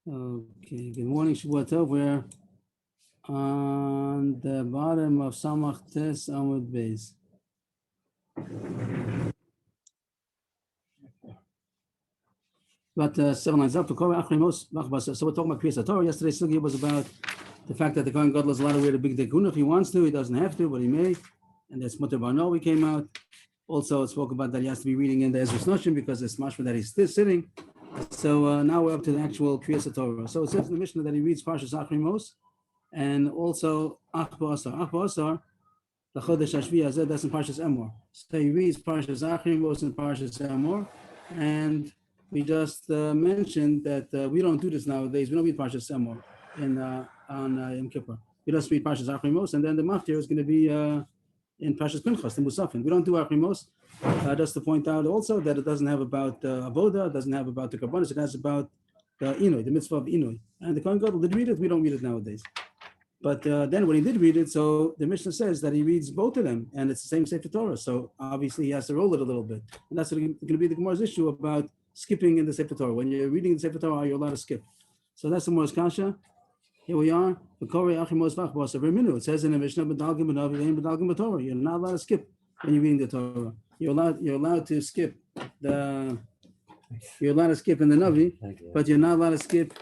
Okay, good morning, Shavua Tov. We're on the bottom of Samach Tes Amud Beis. But 7 lines up. So we're talking about Kriyas Torah. Yesterday's sugi was about the fact that the Kohen Gadol is allowed to wear the big dekun if he wants to. He doesn't have to, but he may. And that's Mutter Barno. We came out. Also, it spoke about that he has to be reading in the Ezra's Noshim because it's mashma that he's still sitting. So now we're up to the actual Kriyas Torah. So it says in the Mishnah that he reads Parshas Achrimos and also Ach Ba'asar. Ach Ba'asar, the Chodesh Hashvi Hazeh, that's in Parshas Emor. So he reads Parshas Achrimos and Parshas Emor. And we just mentioned that we don't do this nowadays. We don't read Parshas Emor on Yom Kippur. We just read Parshas Achrimos, and then the Maftir is going to be in Parshas Pinchas, the Musafin. We don't do Achrimos. Just to point out also that it doesn't have about Avoda, it doesn't have about the Karbanis, it has about the Inui, the mitzvah of Inui. And the Kohen Gadol did read it, we don't read it nowadays. But then when he did read it, so the Mishnah says that he reads both of them, and it's the same Sefer Torah. So obviously he has to roll it a little bit. And that's going to be the Gemara's issue about skipping in the Sefer Torah. When you're reading the Sefer Torah, you're allowed to skip. So that's the Gemara's kasha. Here we are. It says in the Mishnah, you're not allowed to skip when you're reading the Torah. You're allowed to skip in the Navi, but you're not allowed to skip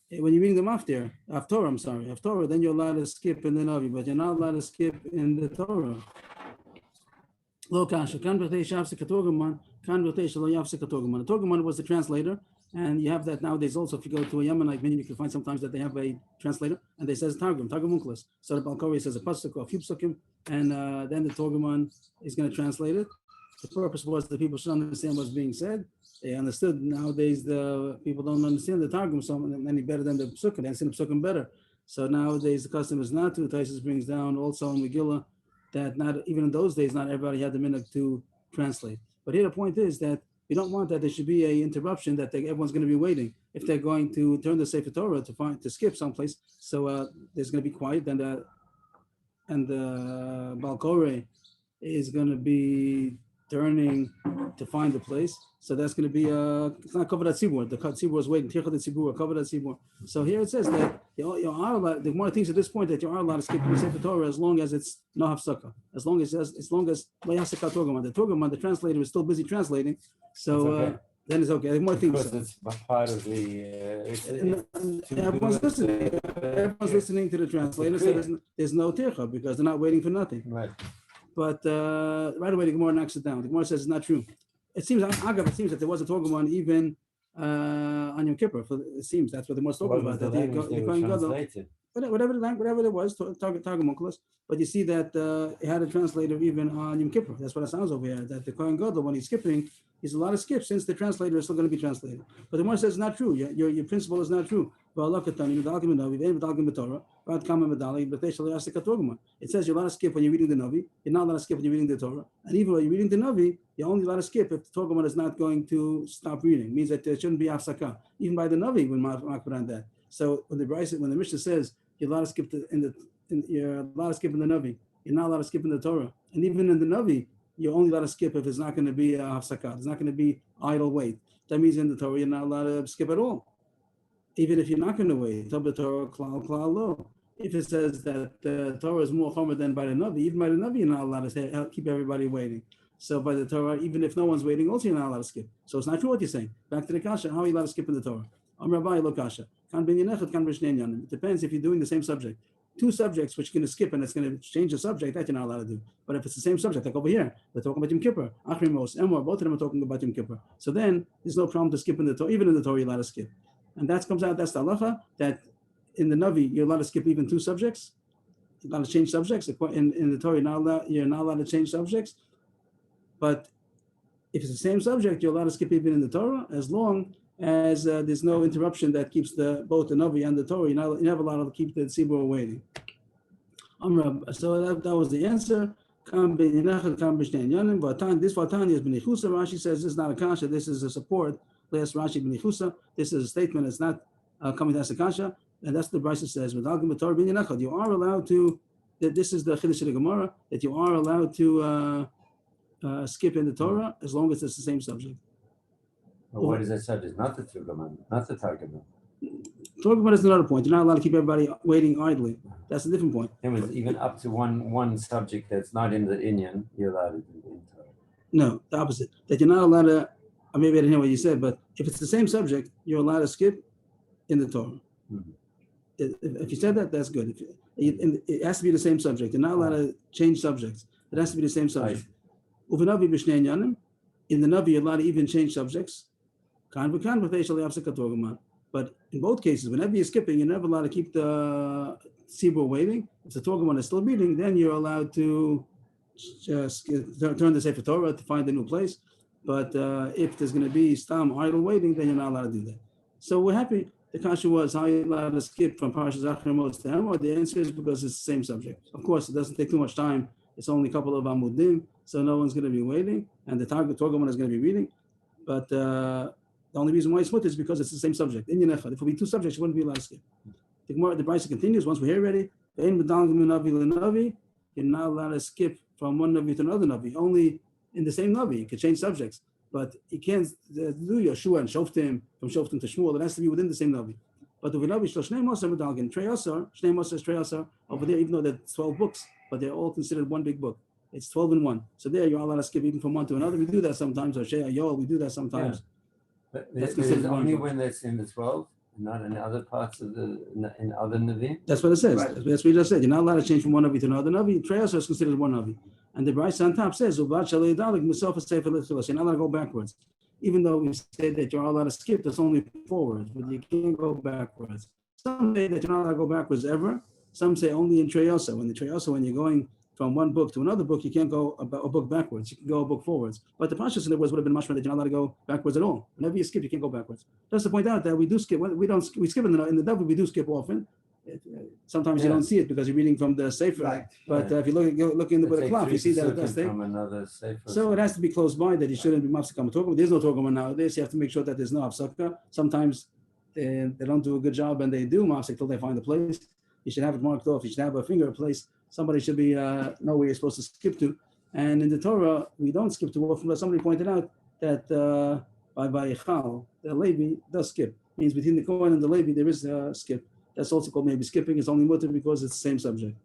when you're reading the Maftir, Haftorah, then you're allowed to skip in the Navi, but you're not allowed to skip in the Torah. Lo kasha, kan v'tei shavse katorgaman, kan v'tei shelo yavse katorgaman. The Torgaman was the translator, and you have that nowadays also. If you go to a Yemenite menu, you can find sometimes that they have a translator, and they says Targum Unklis. So the Balkori says a pasuk or a few psukim, and then the Torgaman is going to translate it. The purpose was that people should understand what's being said. They understood. Nowadays, the people don't understand the Targum so any better than the psukim. They understand the psukim better. So nowadays, the custom is not to. Taisus brings down also in Megillah that not even in those days, not everybody had the minhag to translate. But here the point is that you don't want that there should be an interruption that everyone's going to be waiting. If they're going to turn the Sefer Torah to skip someplace, so there's going to be quiet, and the Balkore is going to be turning to find the place. So that's going to be it's not covered at Tzibur. The Tzibur is waiting. Tirchat Tzibur, covered at Tzibur. So here it says that you are allowed. The more things at this point that you are allowed to skip the Sefer Torah as long as it's no hafsaka. As long as Layasaka Torgaman, the translator is still busy translating. So then it's okay. There's more things. Because it's part of the. Everyone's listening. Everyone's listening to the translator. So there's no tircha because they're not waiting for nothing. Right. But right away the Gemara knocks it down. The Gemara says it's not true. It seems that there was a Torgaman even on Yom Kippur. It seems that's what the Gemara talking about. Whatever it was, Targum Onkelos. But you see that it had a translator even on Yom Kippur. That's what it sounds over here. That the Kohen Gadol, when he's skipping, he's allowed to skip since the translator is still going to be translated. But the Gemara says it's not true. Your principle is not true. It says you're allowed to skip when you're reading the Navi. You're not allowed to skip when you're reading the Torah. And even when you're reading the Navi, you're only allowed to skip if the Torah is not going to stop reading. It means that there shouldn't be hafsaka. Even by the Navi, when Makbar on that. So when the Mishnah says you're allowed to skip you're allowed to skip in the Navi, you're not allowed to skip in the Torah. And even in the Navi, you're only allowed to skip if it's not going to be a hafsaka. It's not going to be idle wait. That means in the Torah you're not allowed to skip at all. Even if you're not going to wait, if it says that the Torah is more chomer than by the Navi, even by the Navi you're not allowed to keep everybody waiting. So by the Torah, even if no one's waiting, also you're not allowed to skip. So it's not true what you're saying. Back to the kasha, how are you allowed to skip in the Torah? It depends if you're doing the same subject. Two subjects which you're going to skip and it's going to change the subject, that you're not allowed to do. But if it's the same subject, like over here, they're talking about Yom Kippur, Achrimos, Emor, both of them are talking about Yom Kippur. So then there's no problem to skip in the Torah. Even in the Torah, you're allowed to skip. And that comes out, that's the halacha, that in the Navi, you're allowed to skip even two subjects. You're allowed to change subjects. In the Torah, you're not allowed to change subjects. But if it's the same subject, you're allowed to skip even in the Torah, as long as there's no interruption that keeps both the Navi and the Torah. You're never allowed to keep the Tzibur waiting. So that was the answer. This Vatanya is b'nichusa. Rashi says this is not a kasha, this is a support. Last Rashi b'nichusa. This is a statement, it's not coming as a kasha. And that's what the Brisa says. You are allowed to, this is the Chiddush of the Gemara, that you are allowed to skip in the Torah as long as it's the same subject. But what is that subject? Not the Targum, not the Targum. Talking about is another point. You're not allowed to keep everybody waiting idly. That's a different point. It was even up to one subject that's not in the Inyan, you're allowed to do it in Torah. No, the opposite. That you're not allowed to, maybe I didn't hear what you said, but if it's the same subject, you're allowed to skip in the Torah. If you said that, that's good. It has to be the same subject. You're not allowed to change subjects. It has to be the same subject. In the Navi, you're allowed to even change subjects. But in both cases, whenever you're skipping, you're never allowed to keep the Sibur waiting. If the Torah is still reading, then you're allowed to just turn the Sefer Torah to find a new place. But if there's going to be Stam idle waiting, then you're not allowed to do that. So we're happy. The kasha was, how are you allowed to skip from Parshas Acharei Mos to Emor? The answer is because it's the same subject. Of course, it doesn't take too much time. It's only a couple of Amudim, so no one's going to be waiting, and the Torah is going to be reading. But the only reason why it's split is because it's the same subject. In Yenechad, if it would be two subjects, you wouldn't be allowed to skip. The Brisa continues, once we're here already, you're not allowed to skip from one Navi to another Navi, only in the same Navi. You can change subjects, but you can't do Yeshua and Shoftim, from Shoftim to Shmuel. It has to be within the same Navi. But the Navi Shnei Mosar Medalgin, Trei Asar, Shnei Mosar is Trei Asar, over there, even though there's 12 books, but they're all considered one big book. It's 12 in one. So there, you're allowed to skip even from one to another. We do that sometimes, or Shea Yol, we do that sometimes. Yeah. But that's only when that's in the 12, not in other parts of in other Navi. That's what it says. Right. That's what you just said. You're not allowed to change from one Navi to another Navi. Trei Asar is considered one Navi. And the Brisa on top says, you're not allowed to go backwards. Even though we say that you're allowed to skip, that's only forwards, but you can't go backwards. Some say that you're not allowed to go backwards ever. Some say only in Trei Asar. When you're going from one book to another book, you can't go a book backwards. You can go a book forwards. But the Pashas in the words would have been mashma that you're not allowed to go backwards at all. Whenever you skip, you can't go backwards. Just to point out that we do skip. We skip in the David. We do skip often. Sometimes you don't see it because you're reading from the Sefer. Right. But if you look in the clock, you see that it does take. So it has to be close by that you shouldn't be mafsaka Torah. There's no Torah nowadays. You have to make sure that there's no hafsaka. Sometimes they don't do a good job and they do mafsaka till they find the place. You should have it marked off. You should have a finger place. Somebody should be know where you're supposed to skip to. And in the Torah, we don't skip too often. But somebody pointed out that by Vayichal, the Levi does skip. It means between the Kohen and the Levi, there is a skip. That's also called maybe skipping. It's only mutter because it's the same subject.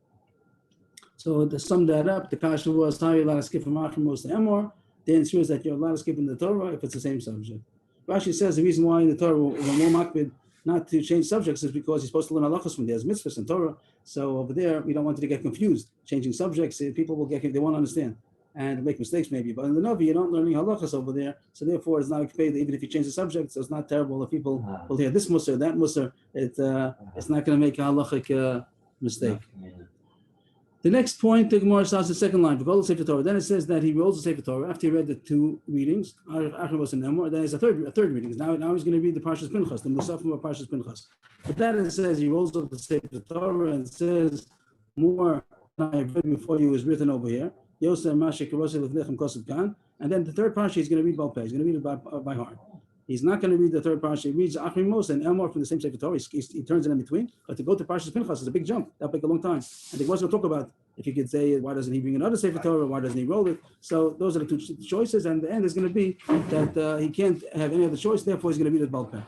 So to sum that up, the kasha was, how are you allowed to skip from Acharei Mos to Emor? The answer is that you're allowed to skip in the Torah if it's the same subject. Rashi says the reason why in the Torah we're more makbid not to change subjects is because you're supposed to learn halachas from there. There's mitzvahs in Torah. So over there, we don't want you to get confused. Changing subjects, people will they won't understand and make mistakes maybe. But in the Navi, you're not learning halachas over there. So therefore, it's not okay, even if you change the subject, so it's not terrible if people will hear this musar, that musar. It's not going to make a halachic mistake. The next point, the Gemara starts the second line. Then it says that he rolls the Sefer Torah after he read the two readings, Acharei Mos and Emor. Then it's a third reading. Now he's going to read the Parshas Pinchas, the Musaf of Parshas Pinchas. But then it says he rolls up the Sefer Torah and says, more than I read before you is written over here. Yosef Mashik Rosel Lefnechem Kosev Kan. And then the third parsha he's going to read Balpeh. He's going to read it by heart. He's not going to read the third parsha. He reads Acharei Mos and Emor from the same Sefer Torah. He turns it in between. But to go to Parshas Pinchas is a big jump. That'll take a long time. And the was going to talk about if you could say, why doesn't he bring another Sefer Torah? Why doesn't he roll it? So those are the two choices. And the end is going to be that he can't have any other choice. Therefore, he's going to read it Balpeh.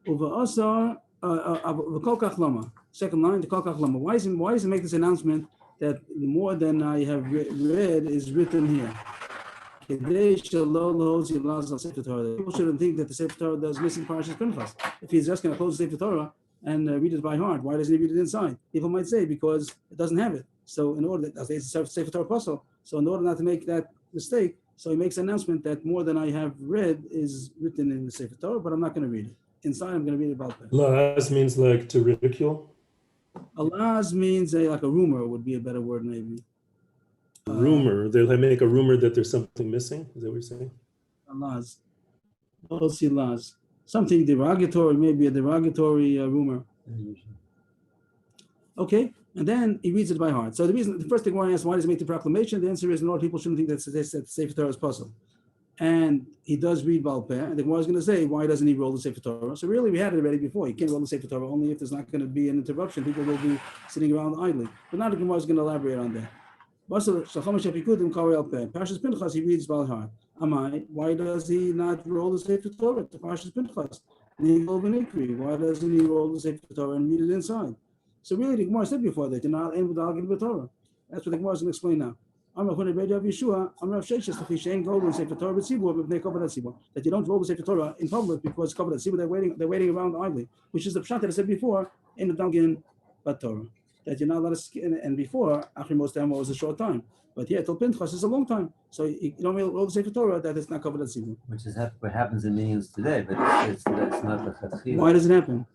Uva Asar V'Kol Kach Lama. Second line, the Kol Kach Lama. Why does he make this announcement that more than I have read is written here? People shouldn't think that the Sefer Torah does missing Parashas Pinchas. If he's just going to close the Sefer Torah and read it by heart, why doesn't he read it inside? People might say because it doesn't have it. So in order that it's a Sefer Torah puzzle. So in order not to make that mistake, so he makes an announcement that more than I have read is written in the Sefer Torah, but I'm not going to read it. Inside, I'm going to read it about that. Laz means like to ridicule. Alaz means like a rumor would be a better word maybe. Rumor. They make a rumor that there's something missing. Is that what you're saying? Alaz. Laz. Something derogatory, maybe a derogatory rumor. Okay, and then he reads it by heart. So the first thing I want to ask, why does he make the proclamation? The answer is, no, people shouldn't think that the Sefer Torah is puzzle. And he does read Balpeh, and the Gemara is going to say, why doesn't he roll the Sefer Torah? So really, we had it already before. You can't roll the Sefer Torah only if there's not going to be an interruption. People will be sitting around idly. But now the Gemara is going to elaborate on that. Parshas Pinchas, he reads by heart. Amai, why does he not roll the Sefer Torah to Parshas Pinchas? Why doesn't he roll the Sefer Torah and read it inside? So really, the Gemara said before that you're not in with the Torah. That's what the Gemara is going to explain now. I'm Rav Yeshua. I'm Rav Sheshes. Sefer Torah that you don't roll the Sefer Torah in public because covered at They're waiting around idly, which is the pshat that I said before in the Duncan Torah that you're not allowed to. And before Achrimos Demo was a short time, but here till Pinchas is a long time. So you don't roll the Sefer Torah that it's not covered at Tzibur. Which is what happens in meetings today, but it's not the Chatchila. Why does it happen?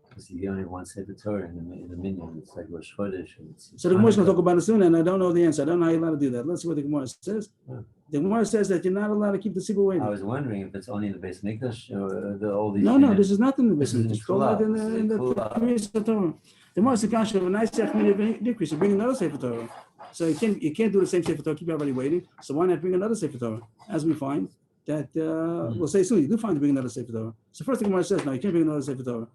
Because you only want to say the Torah in the minyan. It's like Rosh Chodesh. So the Gemara is going to talk about it soon, and I don't know the answer. I don't know how you're allowed to do that. Let's see what the Gemara says. Yeah. The Gemara says that you're not allowed to keep the Tzibur waiting. I was wondering if it's only in the Beis Mikdash or all these. No, this is not in the business. This is It's called out in the Torah. The Gemara is the kasha of a nice decrease. You bring another Sefer Torah. So you can't do the same Sefer Torah, keep everybody waiting. So why not bring another Sefer Torah? As we find that we'll say soon, you do find to bring another Sefer Torah. So first the Gemara says, no, you can't bring another Sefer Torah.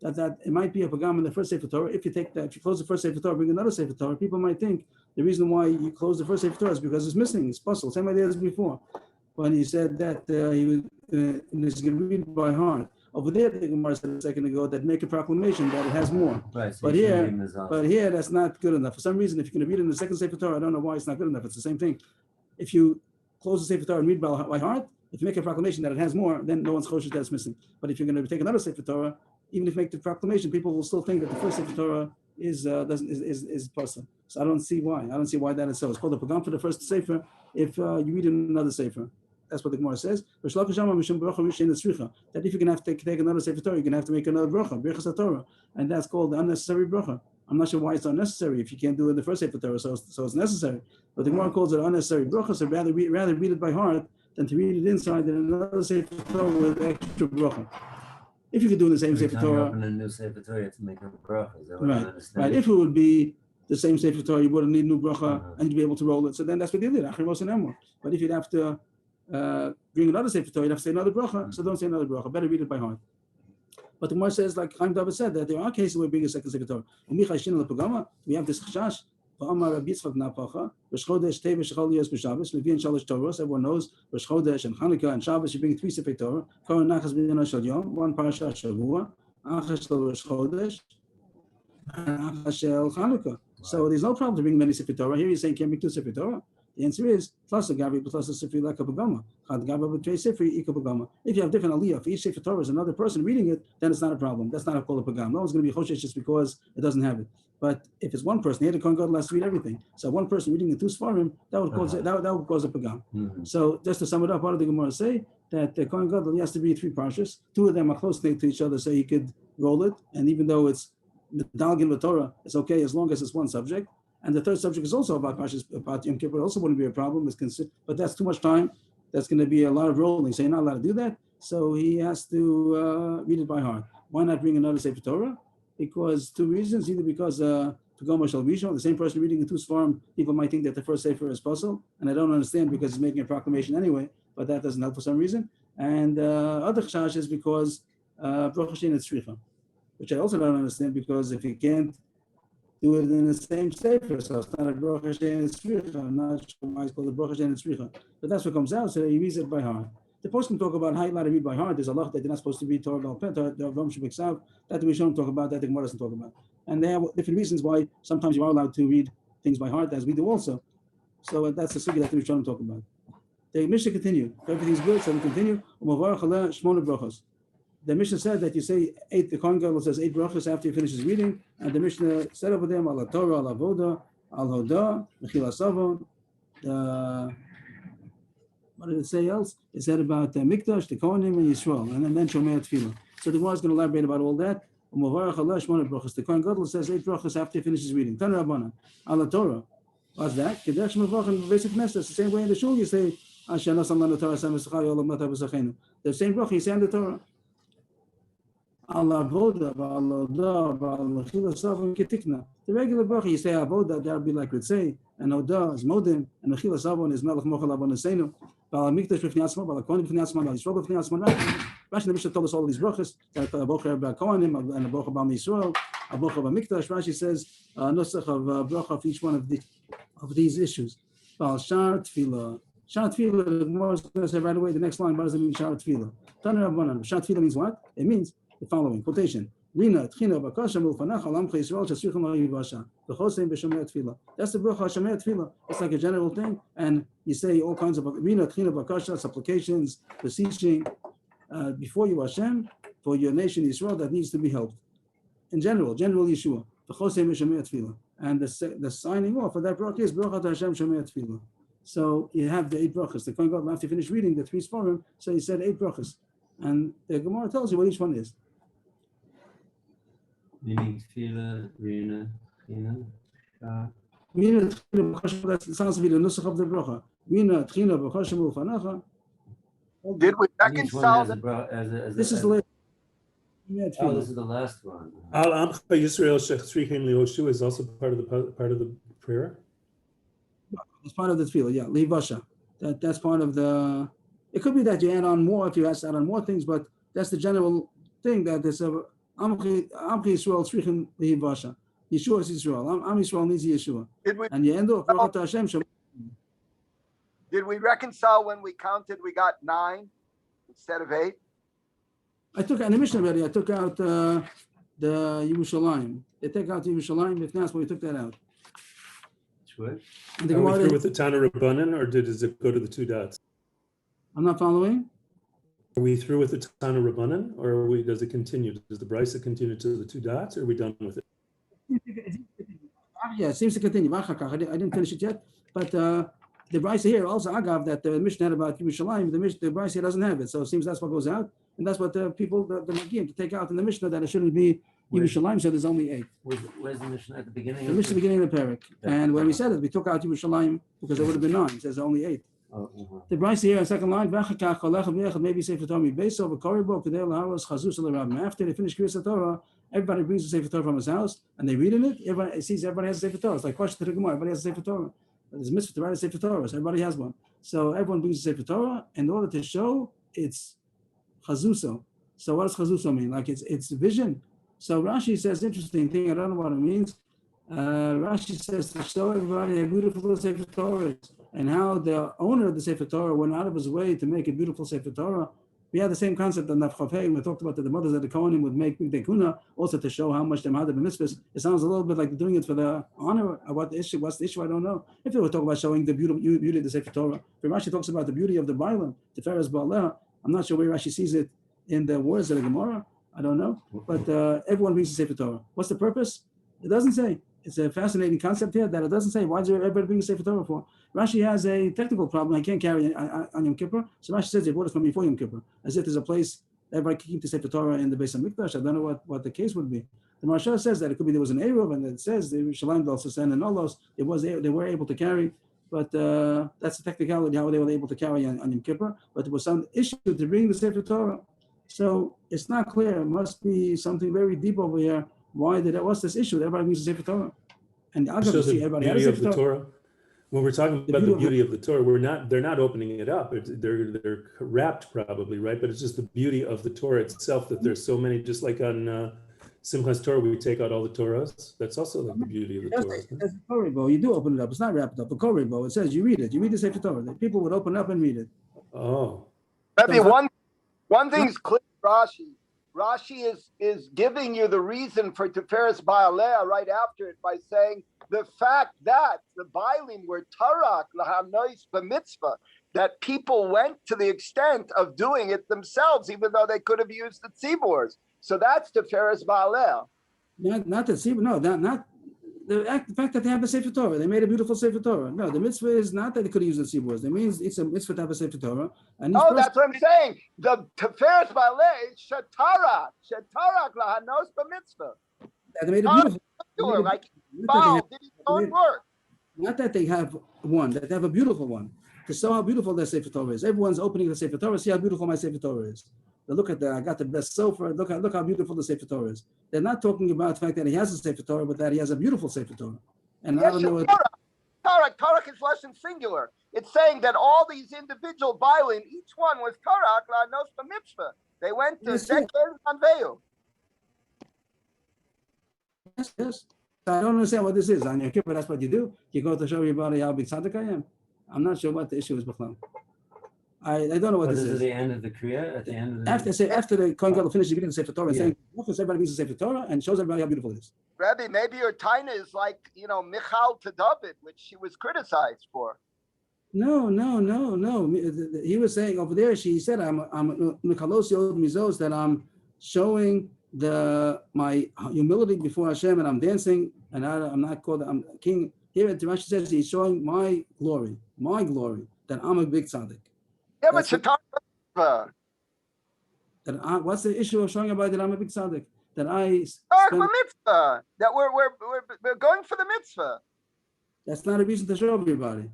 That it might be a pagam in the first Sefer Torah. If you close the first Sefer Torah, bring another Sefer Torah, people might think the reason why you close the first Sefer Torah is because it's missing, it's puzzle. Same idea as before. When he said that he was going to read by heart. Over there, the Gemara said a second ago that make a proclamation that it has more. Right, so But here, that's not good enough. For some reason, if you're going to read it in the second Sefer Torah, I don't know why it's not good enough. It's the same thing. If you close the Sefer Torah and read by heart, if you make a proclamation that it has more, then no one's choshesh that's missing. But if you're going to take another Sefer Torah, even if you make the proclamation, people will still think that the first Sefer Torah is possible. So I don't see why. I don't see why that is so. It's called a pagam for the first Sefer if you read another Sefer. That's what the Gemara says. That if you're going to have to take another Sefer Torah, you're going to have to make another bracha, Birchas Torah, and that's called the unnecessary bracha. I'm not sure why it's unnecessary if you can't do it in the first Sefer Torah, so it's necessary. But the Gemara calls it unnecessary bracha, so rather read it by heart than to read it inside in another Sefer Torah with extra bracha. If you could do in the same Sefer Torah, open a new Sefer Torah, you have to make a bracha. Is that what right, I understand? right. If it would be the same Sefer Torah, you wouldn't need new bracha and you'd be able to roll it. So then that's what you did, Achrimos and Emor. But if you'd have to bring another Sefer Torah, you'd have to say another bracha, so don't say another bracha, better read it by heart. But the Gemara says, like Chaim David said, that there are cases where we bring a second Sefer Torah. We have this chashash. Everyone knows Rosh Chodesh and Chanukah and Shabbos, you bring 3 Sefer Torah, one parasha Shavua, Achas Rosh Chodesh, and Achas Chanukah. So there's no problem to bring many Sefer Torah. Here you're saying can't bring 2 Sefer Torah. The answer is plus a gavi plus a sefer like a pagama. If you have different aliyah for each sefer Torah is another person reading it, then it's not a problem. That's not a called a pagam. No one's going to be choshesh just because it doesn't have it. But if it's one person, here the Kohen Gadol has to read everything. So one person reading the 2 Sfarim, that would cause that would cause a pagam. Mm-hmm. So just to sum it up, what did the Gemara say? That the Kohen Gadol has to read 3 parshas. 2 of them are close to each other, so he could roll it. And even though it's Medalgin Torah, it's okay as long as it's one subject. And the third subject is also about Parshas Yom Kippur. Also wouldn't be a problem. But that's too much time. That's going to be a lot of rolling. So you're not allowed to do that. So he has to read it by heart. Why not bring another Sefer Torah? Because 2 reasons. Either because Pagama Shal Rishon, the same person reading the 2 Sfarim, people might think that the first Sefer is puzzle. And I don't understand because he's making a proclamation anyway. But that doesn't help for some reason. And other chashash is because Baruch Hashem and Tzricha, which I also don't understand because if you can't do it in the same sefer, so it's not a Baruch Hashem and Tzricha. I'm not sure why it's called a Baruch Hashem and Tzricha. But that's what comes out, so he reads it by heart. The post can talk about how you're allowed to read by heart. There's a lot that you're not supposed to read Torah Bal Peh, Torah Ram Shebeksav. That we shouldn't talk about, that the Gemara doesn't talk about. And there are different reasons why sometimes you are allowed to read things by heart, as we do also. So that's the sugi that we shouldn't talk about. The Mishnah continue. If everything's good, so we continue. The Mishnah said that you say 8, the Kohen Gadol says 8 brachas after he finishes reading, and the Mishnah said over them, Al Torah, Al Avoda, Al Hoda, Mechila Savon. What did it say else? It said about Mikdash, the Kohanim, and Yisrael, and then Shomei Tefillah. So the Gemara is going to elaborate about all that. The Kohen Gadol says 8 brachas after he finishes reading. Tan Rabbanan, Al Torah. What's that? Kedesh Mavach and basic message. The same way in the shul you say, the same bracha you say on the Torah. The regular bracha you say avoda, that would be like Ritzei, and Oda is Modim, and Mechila Savon is Melech Mochel Avon Esenu, Bal Mikdash B'fnei Atzma, Bal Kohanim B'fnei Atzma, Bal Yisrael B'fnei Atzma. Rashi the Mishnah told us all these brachas, that Bocher B'al Kohanim and Bocher B'al Yisrael, Bocher B'al Mikdash. Rashi says nusach of bracha of each one of these issues. Bal Shar Tefillah, Sha'at Tefillah, the Gemara is going to say right away, the next line, what does it mean, Sha'at Tefillah? Tana Rabbanan. Sha'at Tefillah means what? It means the following, quotation. Rina, Tchina, Bakasha, Mulfanach, Alamcha Yisrael, Shasricham La Yivasha. V'chosein B'Shomei Tefillah. That's the Bracha Shomei Tefillah. It's like a general thing, and you say all kinds of Rina, Tchina, Bakasha, supplications, beseeching, before you Hashem, for your nation Israel that needs to be helped. In general Yeshua. V'chosein B'Shomei Tefillah. And the signing off of that bracha is Bracha Hashem Shomei Tefillah. So you have the 8 brachas. The Kohen Gadol, after you finish reading the 3 Sforim, so he said 8 brachas. And the Gemara tells you what each one is. Meaning Tefillah, Rina, Tchina, Sha'at. Rina, Tchina, B'chashem, that sounds to be the nusach of the bracha. Rina, Tchina, B'chashem, U'fanacha. Did we Each one reconcile has a that? This is the last. Oh, this is the last one. Al Amcha Yisrael Shechrichim Lioshu is also part of the prayer. It's part of the tefillah, yeah. Leivasha. That's part of the. It could be that you add on more if you add on more things, but that's the general thing that there's a Amchi Yisrael Tzrichim Leivasha. Yeshua is Israel. Am Yisrael needs Yeshua. And you end up Baruch Hashem. Did we reconcile when we counted? We got 9 instead of 8. I took in the Mishnah already. I took out the Yerushalayim. They take out the Yerushalayim. If not, we took that out. Which? And the Are we Gemara, through with the Tana Rabbanan, or does it go to the 2 dots? I'm not following. Are we through with the Tana Rabbanan, or does it continue? Does the Brisa continue to the 2 dots, or are we done with it? Yeah, it seems to continue. I didn't finish it yet, but the Brisa here also Agav that the Mishnah had about Yerushalayim. The Brisa here doesn't have it, so it seems that's what goes out, and that's what the people the Magim to take out in the Mishnah that it shouldn't be Yerushalayim. So there's only 8. Where's the Mishnah at the beginning? The Mishnah beginning of the parak, and when we said it, we took out Yerushalayim because it would have been 9. It says only 8. The Brisa here, second line, maybe Sefer Torah base over Koribo, Kedel Haros, Chazus Rabbim. After they finish Kriyas Torah, everybody brings the Sefer Torah from his house and they read in it. Everybody sees everybody has a Sefer Torah. It's like question to the Gemara. Everybody has a Sefer Torah. There's a mitzvah to write a Sefer Torah. So everybody has one. So everyone brings a Sefer Torah in order to show it's Chazuso. So what does Chazuso mean? Like it's vision. So Rashi says interesting thing. I don't know what it means. Rashi says to show everybody how beautiful the Sefer Torah is, and how the owner of the Sefer Torah went out of his way to make a beautiful Sefer Torah. We had the same concept on Naf Chafei. We talked about that the mothers of the Kohanim would make Big Dekuna also to show how much they had the mitzvahs. It sounds a little bit like doing it for the honor. What's the issue? I don't know. If they were talking about showing the beauty of the Sefer Torah, if Rashi talks about the beauty of the Bible, the Teferes Baaleh, I'm not sure where Rashi sees it in the words of the Gemara. I don't know. But everyone brings the Sefer Torah. What's the purpose? It doesn't say. It's a fascinating concept here that it doesn't say. Why does everybody bring a Sefer Torah for? Rashi has a technical problem. I can't carry it on Yom Kippur. So Rashi says they brought it from before Yom Kippur. As if there's a place everybody can keep the Sefer Torah in the Beis HaMikdash. I don't know what the case would be. The Maharsha says that it could be there was an Eruv, and it says the Yerushalayim also sent and Olos. They were able to carry, but that's the technicality how they were able to carry on Yom Kippur. But there was some issue to bring the Sefer Torah. So it's not clear. It must be something very deep over here. What's this issue? Everybody brings the Sefer Torah. And I'll So see the everybody has beauty a of Sefer the Torah. Torah. When we're talking about the beauty of the Torah, they're not opening it up. They're wrapped probably, right? But it's just the beauty of the Torah itself that there's so many. Just like on Simchas Torah, we take out all the Torahs. That's also like the beauty of the Torah. That's the Koribo. You do open it up. It's not wrapped up. The Koribo. It says you read it. You read the Sefer Torah. The people would open up and read it. Oh, Maybe one thing's clear, Rashi. Rashi is giving you the reason for Tiferes Baaleh right after it by saying the fact that the Bailim were tarak lahanois b'mitzvah, that people went to the extent of doing it themselves, even though they could have used the tzibors. So that's Tiferes Baaleh. Not the tzibur. No, not the fact that they have a Sefer Torah. They made a beautiful Sefer Torah. No, the mitzvah is not that they could use the tziburs. It means it's a mitzvah to have a Sefer Torah. And that's what I'm saying. The Tiferes Baaleh is shetarak lahanos b'mitzvah. They made a beautiful. Like Baal did his own work. Not that they have one, that they have a beautiful one. To show how beautiful their Sefer Torah is. Everyone's opening the Sefer Torah. See how beautiful my Sefer Torah is. They look at that. I got the best sofa. Look how beautiful the Sefer Torah is. They're not talking about the fact that he has a Sefer Torah, but that he has a beautiful Sefer Torah. And yes, I don't know. Tarak is less than singular. It's saying that all these individual Bailim, each one was Tarak lahanos b'mitzvah. They went to Zeker and Anveu. Yes. I don't understand what this is. On Yom Kippur, that's what you do. You go to show everybody how big tzaddik I am. I'm not sure what the issue is, Bachlam. I don't know what But this is it is. the end of the Kriya? At the end of the After the Kohen Gadol finishes reading the Sefer Torah and Yeah. saying, everybody reads the Sefer Torah and shows everybody how beautiful it is. Rabbi, maybe your taina is like, Michal to David, which she was criticized for. No. He was saying over there, she said, I'm Michalos Mizos, that I'm showing my humility before Hashem, and I'm dancing, and I'm not called, I'm king. Here at Rashi says he's showing my glory, that I'm a big tzaddik. Yeah, but That's what- Shatar What's the issue of showing everybody that I'm a big tzaddik? That I mitzvah, that we're going for the mitzvah. that's not a reason to show everybody.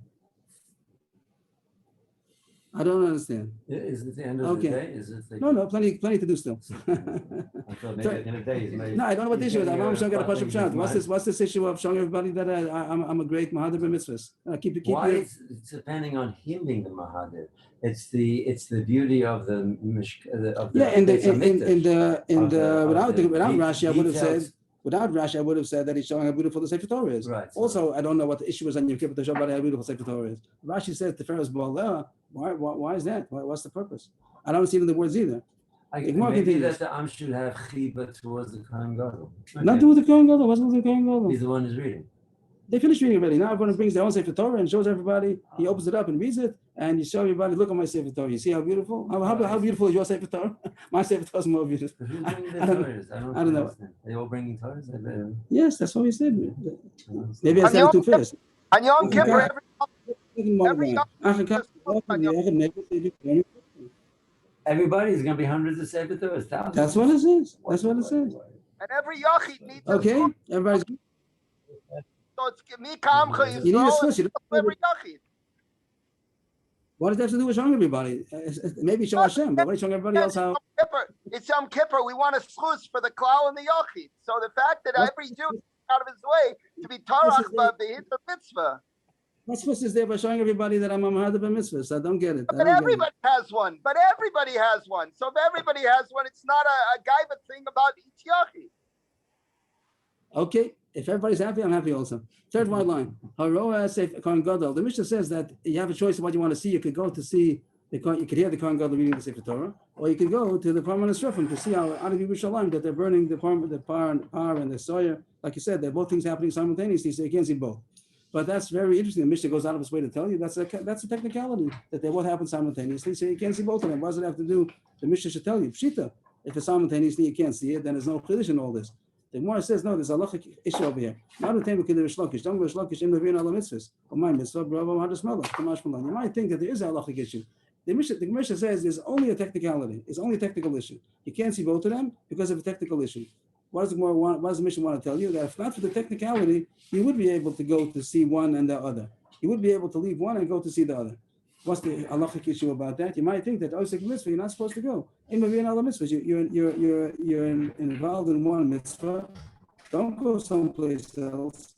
I don't understand. Is it the end of Okay. the day? Is it the, No, plenty to do still. I thought maybe at the end of the day he's made. No, I don't know what the issue is. I'm He's showing a getting Pashup Pshat. your What's this issue of showing everybody that I'm a great Mahadir b'mitzvahs? Keep Why it. it's depending on him being the Mahadir. It's the beauty of the Yeah, in Beis the without Rashi, I would have details. said. Without Rashi, I would have said that he's showing how beautiful the Sefer Torah is. Right. Also, I don't know what the issue is on Yom Kippur to show everybody how beautiful Sefer Torah is. Rashi says Tiferes Ba'aleh. Why is that? What's the purpose? I don't see it in the words either. Maybe continues. that the Am should have chiba towards the Kohen Gadol. Not do with the Kohen Gadol. What's with the Kohen Gadol? He's the one who's reading. They finished reading already. Now everyone brings their own Sefer Torah and shows everybody. He opens it up and reads it, and you show everybody, look at my Sefer Torah. You see how beautiful? How beautiful is your Sefer Torah? My Sefer Torah is more beautiful. But who's bringing the I don't- Torahs? I I don't know. understand. They all bringing Torahs? Yes, that's what he said. Maybe I said it too fast. On Yom Kippur, Everybody's going to be hundreds of Sefer Torahs, thousands. That's what it says. That's what it says. and every yachid needs Okay, a everybody's. so it's mi kamcha You need a Yisrael, switch. every yachid. What does that have to do with showing everybody? Maybe show Hashem, but what are you showing everybody else how? It's Yom Kippur. We want a schus for the klal and the yachid. So the fact that every Jew is out of his way to be tarach b'hit mitzvah. What switch is there by showing everybody that I'm a Mahadir b'mitzvahs? I don't get it. But everybody has one. But everybody has one. So if everybody has one, it's not a gaiva thing about each yachid. Okay, if everybody's happy, I'm happy also. Third white line. Haroah Sefer Kohen Gadol. The Mishnah says that you have a choice of what you want to see. You could go to see you could hear the Kohen Gadol reading the Sefer Torah, or you could go to the Parman Esrofim to see how out of Yerushalayim that they're burning the par and the soya. Like you said, they're both things happening simultaneously, so you can't see both. But that's very interesting. The Mishnah goes out of its way to tell you that's a technicality that they both happen simultaneously, so you can't see both of them. What does it have to do? The Mishnah should tell you, Pshita. If it's simultaneously you can't see it, then there's no chiddush in all this. The Gemara says no. There's a halachic issue over here. You might think that there is a halachic issue. The Mishnah says there's only a technicality. It's only a technical issue. You can't see both of them because of a technical issue. What does the Gemara want? What does the Mishnah want to tell you? That if not for the technicality, you would be able to go to see one and the other. You would be able to leave one and go to see the other. What's the halachic issue about that? You might think that Osek mitzvah, you're not supposed to go. You're involved in one mitzvah. Don't go someplace else.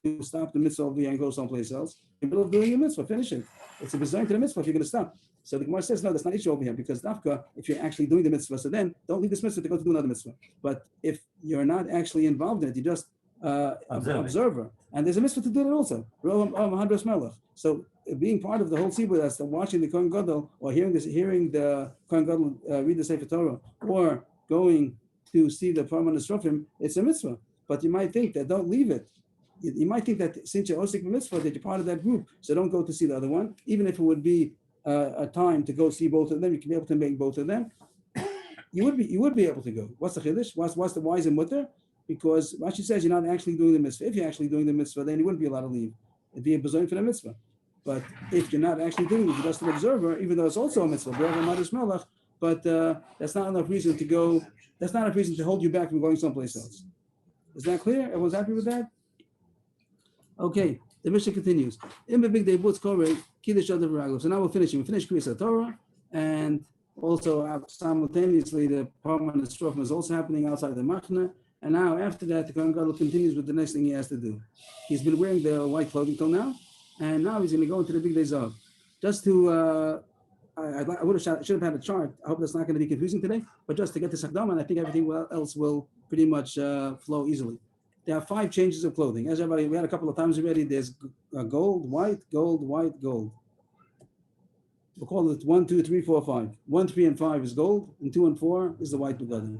You stop the mitzvah over here and go someplace else. In the middle of doing a mitzvah, finish it. It's a design to the mitzvah if you're going to stop. So the Gemara says, no, that's not an issue over here because Dafka, if you're actually doing the mitzvah, so then don't leave this mitzvah to go to do another mitzvah. But if you're not actually involved in it, you're just observer. And there's a mitzvah to do that also. So being part of the whole tzibur, that's watching the Kohen Gadol or hearing the Kohen Gadol read the Sefer Torah or going to see the Parman Esrofim, it's a mitzvah. But you might think that don't leave it. You might think that since you're osik mitzvah, that you're part of that group, so don't go to see the other one, even if it would be a time to go see both of them. You can be able to make both of them. You would be able to go. What's the chiddush? What's the wise and mutter? Because Rashi says you're not actually doing the mitzvah. If you're actually doing the mitzvah, then you wouldn't be allowed to leave. It'd be a bezoin for the mitzvah. But if you're not actually doing it, you're just an observer, even though it's also a mitzvah. But that's not enough reason to go. That's not enough reason to hold you back from going someplace else. Is that clear? Everyone's happy with that? Okay, the Mishnah continues. So now we're finishing. We finished Kriyas Torah, and also simultaneously the Parman Esrofim is also happening outside the Machna. And now after that, the Kohen Gadol continues with the next thing he has to do. He's been wearing the white clothing till now, and now he's going to go into the big days of. Just to, I should have had a chart. I hope that's not going to be confusing today. But just to get to Sakdama, and I think everything else will pretty much flow easily. there are 5 changes of clothing. As everybody, we had a couple of times already. There's gold, white, gold, white, gold. We'll call it 1, 2, 3, 4, 5. 1, 3, and 5 is gold, and 2 and 4 is the white begadim.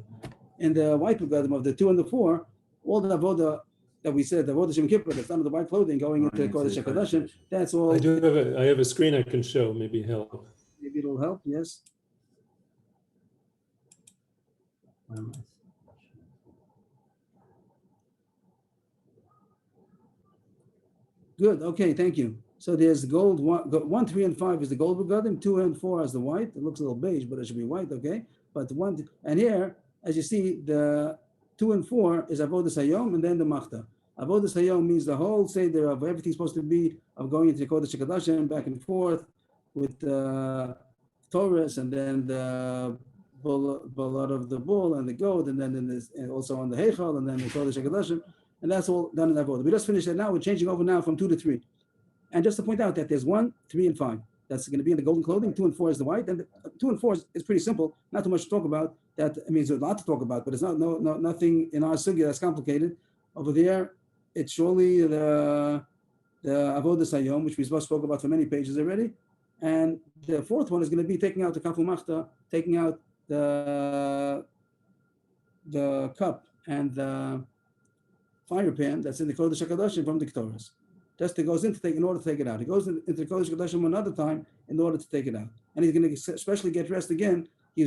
And the white begadim of the 2 and the 4, all the avoda that we said, the avoda Shem Kippur, that's under the white clothing going into Kodesh HaKodashim, that's all. I have a screen I can show, maybe help. Maybe it'll help, yes. Good, okay, thank you. So there's gold, 1, 3, and 5 is the gold begadim, 2 and 4 is the white. It looks a little beige, but it should be white, okay? But 1, and here, as you see, the 2 and 4 is avodas hayom, and then the machta. Avodas hayom means the whole seder of everything's supposed to be of going into the Kodesh HaKodashim back and forth with Torahs, and then the blood of the bull and the goat, and then and also on the heichal, and then the Kodesh HaKodashim, and that's all done in avodah. We just finished that now. We're changing over now from 2 to 3. And just to point out that there's 1, 3, and 5. That's going to be in the golden clothing. 2 and 4 is the white. And 2 and 4 is pretty simple. Not too much to talk about. That means there's a lot to talk about, but it's nothing in our sugya that's complicated. Over there, it's surely the avodas hayom, which we spoke about for many pages already. And the 4th one is going to be taking out the kaful machta, taking out the cup and the fire pan that's in the Kodesh HaKodashim from the Ketores. Just it goes in order to take it out. He goes into the Kodesh HaKodashim another time in order to take it out. And he's going to especially get dressed again. He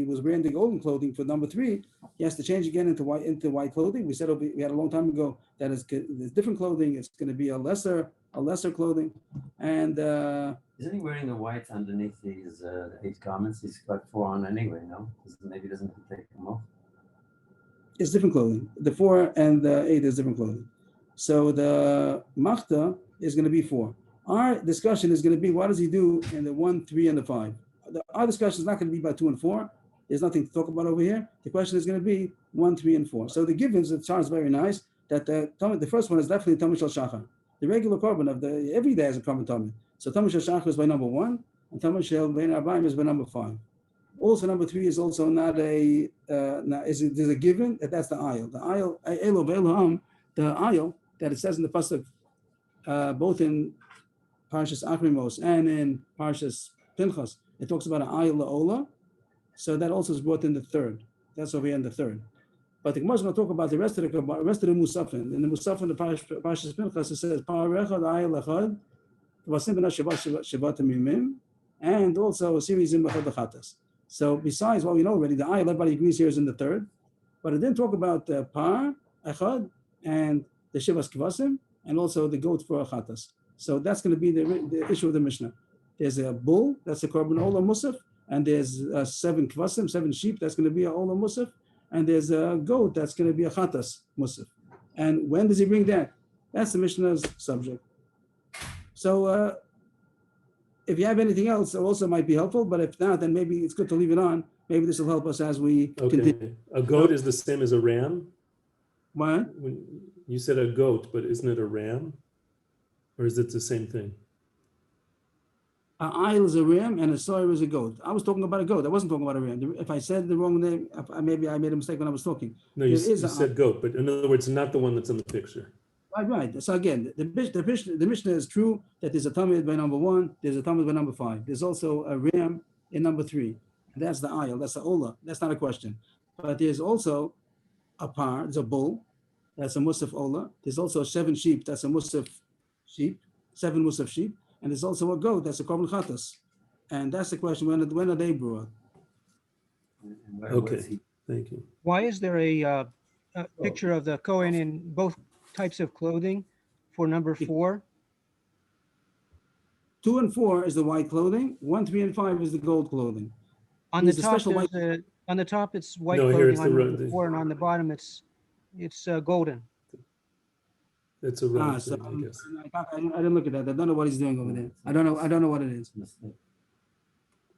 was wearing the golden clothing for number 3. He has to change again into white clothing. We said we had a long time ago that there's different clothing. It's going to be a lesser clothing. And isn't he wearing the white underneath these 8 garments? He's got 4 on anyway, no? Maybe he doesn't take them off. It's different clothing. The 4 and the 8 is different clothing. So the machta is going to be 4. Our discussion is going to be what does he do in the 1, 3, and the 5. Our discussion is not going to be about 2 and 4. There's nothing to talk about over here. The question is going to be 1, 3, and 4. So the givens, it sounds very nice that the first one is definitely Tamid Shel Shachar. The regular korban of every day is a korban Tamid. So Tamid Shel Shachar is by number 1, and Tamid Shel Bein Arbaim is by number 5. Also, number 3 is also not there's a given that's the aisle. The aisle, Elov Elohim, the aisle that it says in the pasuk, both in Parshas Achrimos and in Parshas Pinchas, it talks about an aisle la'ola. So that also is brought in the 3rd. That's over here in the 3rd. But the Gemara is going to talk about the rest of the Musafin. In the Musafin, the Parshas Pinchas, it says Parechad aisle echad, Vasim b'na Shabbat Mimim, and also a series in Bechad Chatas. So besides what we know already, the aisle, everybody agrees here is in the 3rd. But it didn't talk about the Par Echad and the Shivas Kvasim, and also the goat for Achatas. So that's going to be the issue of the Mishnah. There's a bull, that's a Korban Ola Musaf, and there's 7 Kvasim, 7 sheep, that's going to be a Ola Musaf, and there's a goat, that's going to be a Chatas Musaf. And when does he bring that? That's the Mishnah's subject. So if you have anything else, it also might be helpful, but if not, then maybe it's good to leave it on. Maybe this will help us as we continue. A goat is the same as a ram? What? You said a goat, but isn't it a ram? Or is it the same thing? An aisle is a ram and a soyer is a goat. I was talking about a goat. I wasn't talking about a ram. If I said the wrong name, maybe I made a mistake when I was talking. No, you said goat, but in other words, not the one that's in the picture. Right. So again, the Mishnah is true that there's a Tamid by number 1, there's a Tamid by number 5. There's also a ram in number 3. And that's the aisle, that's the Ola. That's not a question. But there's also a par, there's a bull, that's a Musaf Ola. There's also 7 sheep, that's a Musaf sheep, 7 Musaf sheep. And there's also a goat, that's a Korban Chatas. And that's the question, when are they brought? Okay, thank you. Why is there a picture of the Kohen in both types of clothing for number 4? 2 and 4 is the white clothing. 1, 3, and 5 is the gold clothing. On the top, it's white clothing. On number 4, and on the bottom, it's golden. It's a wrong So, thing, I guess. I didn't look at that. I don't know what he's doing over there. I don't know what it is.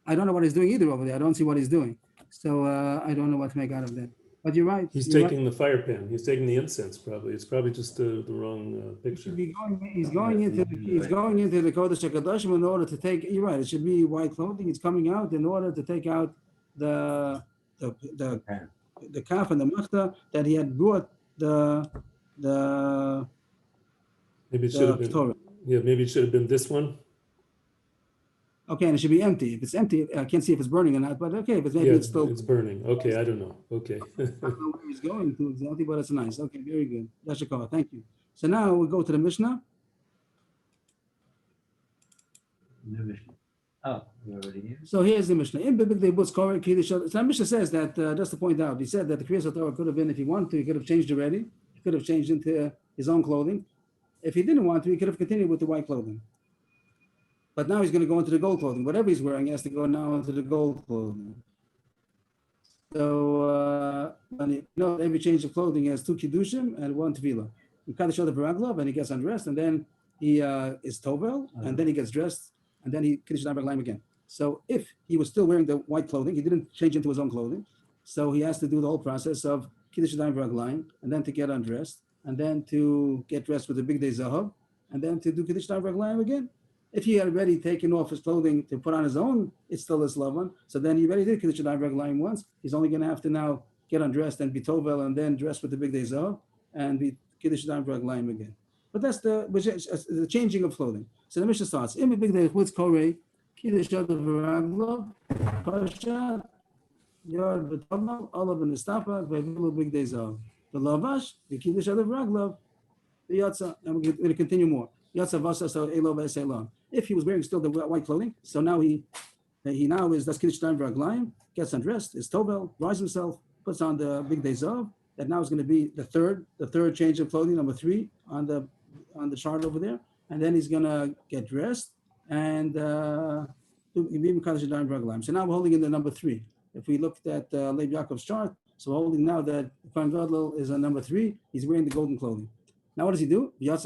I don't know what he's doing either over there. I don't see what he's doing. So I don't know what to make out of that. But you're right. He's taking the fire pan. He's taking the incense. Probably. It's probably just the wrong picture. He's going into the Kodesh HaKodashim in order to take. You're right. It should be white clothing. It's coming out in order to take out the calf and the machta that he had brought the Maybe it should have been, Torah. yeah, maybe it should have been this one. Okay, and it should be empty. If it's empty, I can't see if it's burning or not, but okay, but maybe Yeah, it's still, it's burning. Okay, I don't know. Okay. I don't know where it's going to exactly, but it's nice. Okay, very good. Yashikar, thank you. So now we go to the Mishnah. New Mishnah. Oh, we're already here. So here's the Mishnah. In Biblik they books Korah Kiddush. So the Mishnah says that, just to point out, he said that the Kriyas Torah could have been, if he wanted to, he could have changed already. He could have changed into his own clothing. If he didn't want to, he could have continued with the white clothing. But now he's going to go into the gold clothing. Whatever he's wearing, he has to go now into the gold clothing. So when every change of clothing has 2 kiddushim and 1 tefillah. He kind of show the veraglov and he gets undressed, and then he is tovel, and then he gets dressed, and then he kiddush raglaim again. So if he was still wearing the white clothing, he didn't change into his own clothing. So he has to do the whole process of kiddush raglaim, and then to get undressed, and then to get dressed with the big day zahav, and then to do kiddush raglaim again. If he had already taken off his clothing to put on his own, it's still his loved one. So then he already did Kiddush Raglaim once. He's only going to have to now get undressed and be tovel, and then dress with the big day zahav and be Kiddush Raglaim again. But that's the changing of clothing. So the Mishnah starts in the big day with Koreh Kiddush Raglav Pasha Yard B'Tavna Olav and Istapa V'Vilu big day zahav. The Lavash the Kiddush Raglav the Yatsa, and we're going to continue more. Yatsa Vasa so Elo V'Eselam. If he was wearing still the white clothing, so now he now is das Kiddush Raglaim, gets undressed, is tovel, dries himself, puts on the big day zahav. That now is going to be the third change of clothing, number 3 on the chart over there, and then he's going to get dressed and do Kiddush Raglaim. So now we're holding in the number 3. If we looked at Leib Yaakov's chart, so we're holding now that Kohen Gadol is on number 3. He's wearing the golden clothing. Now what does he do? That's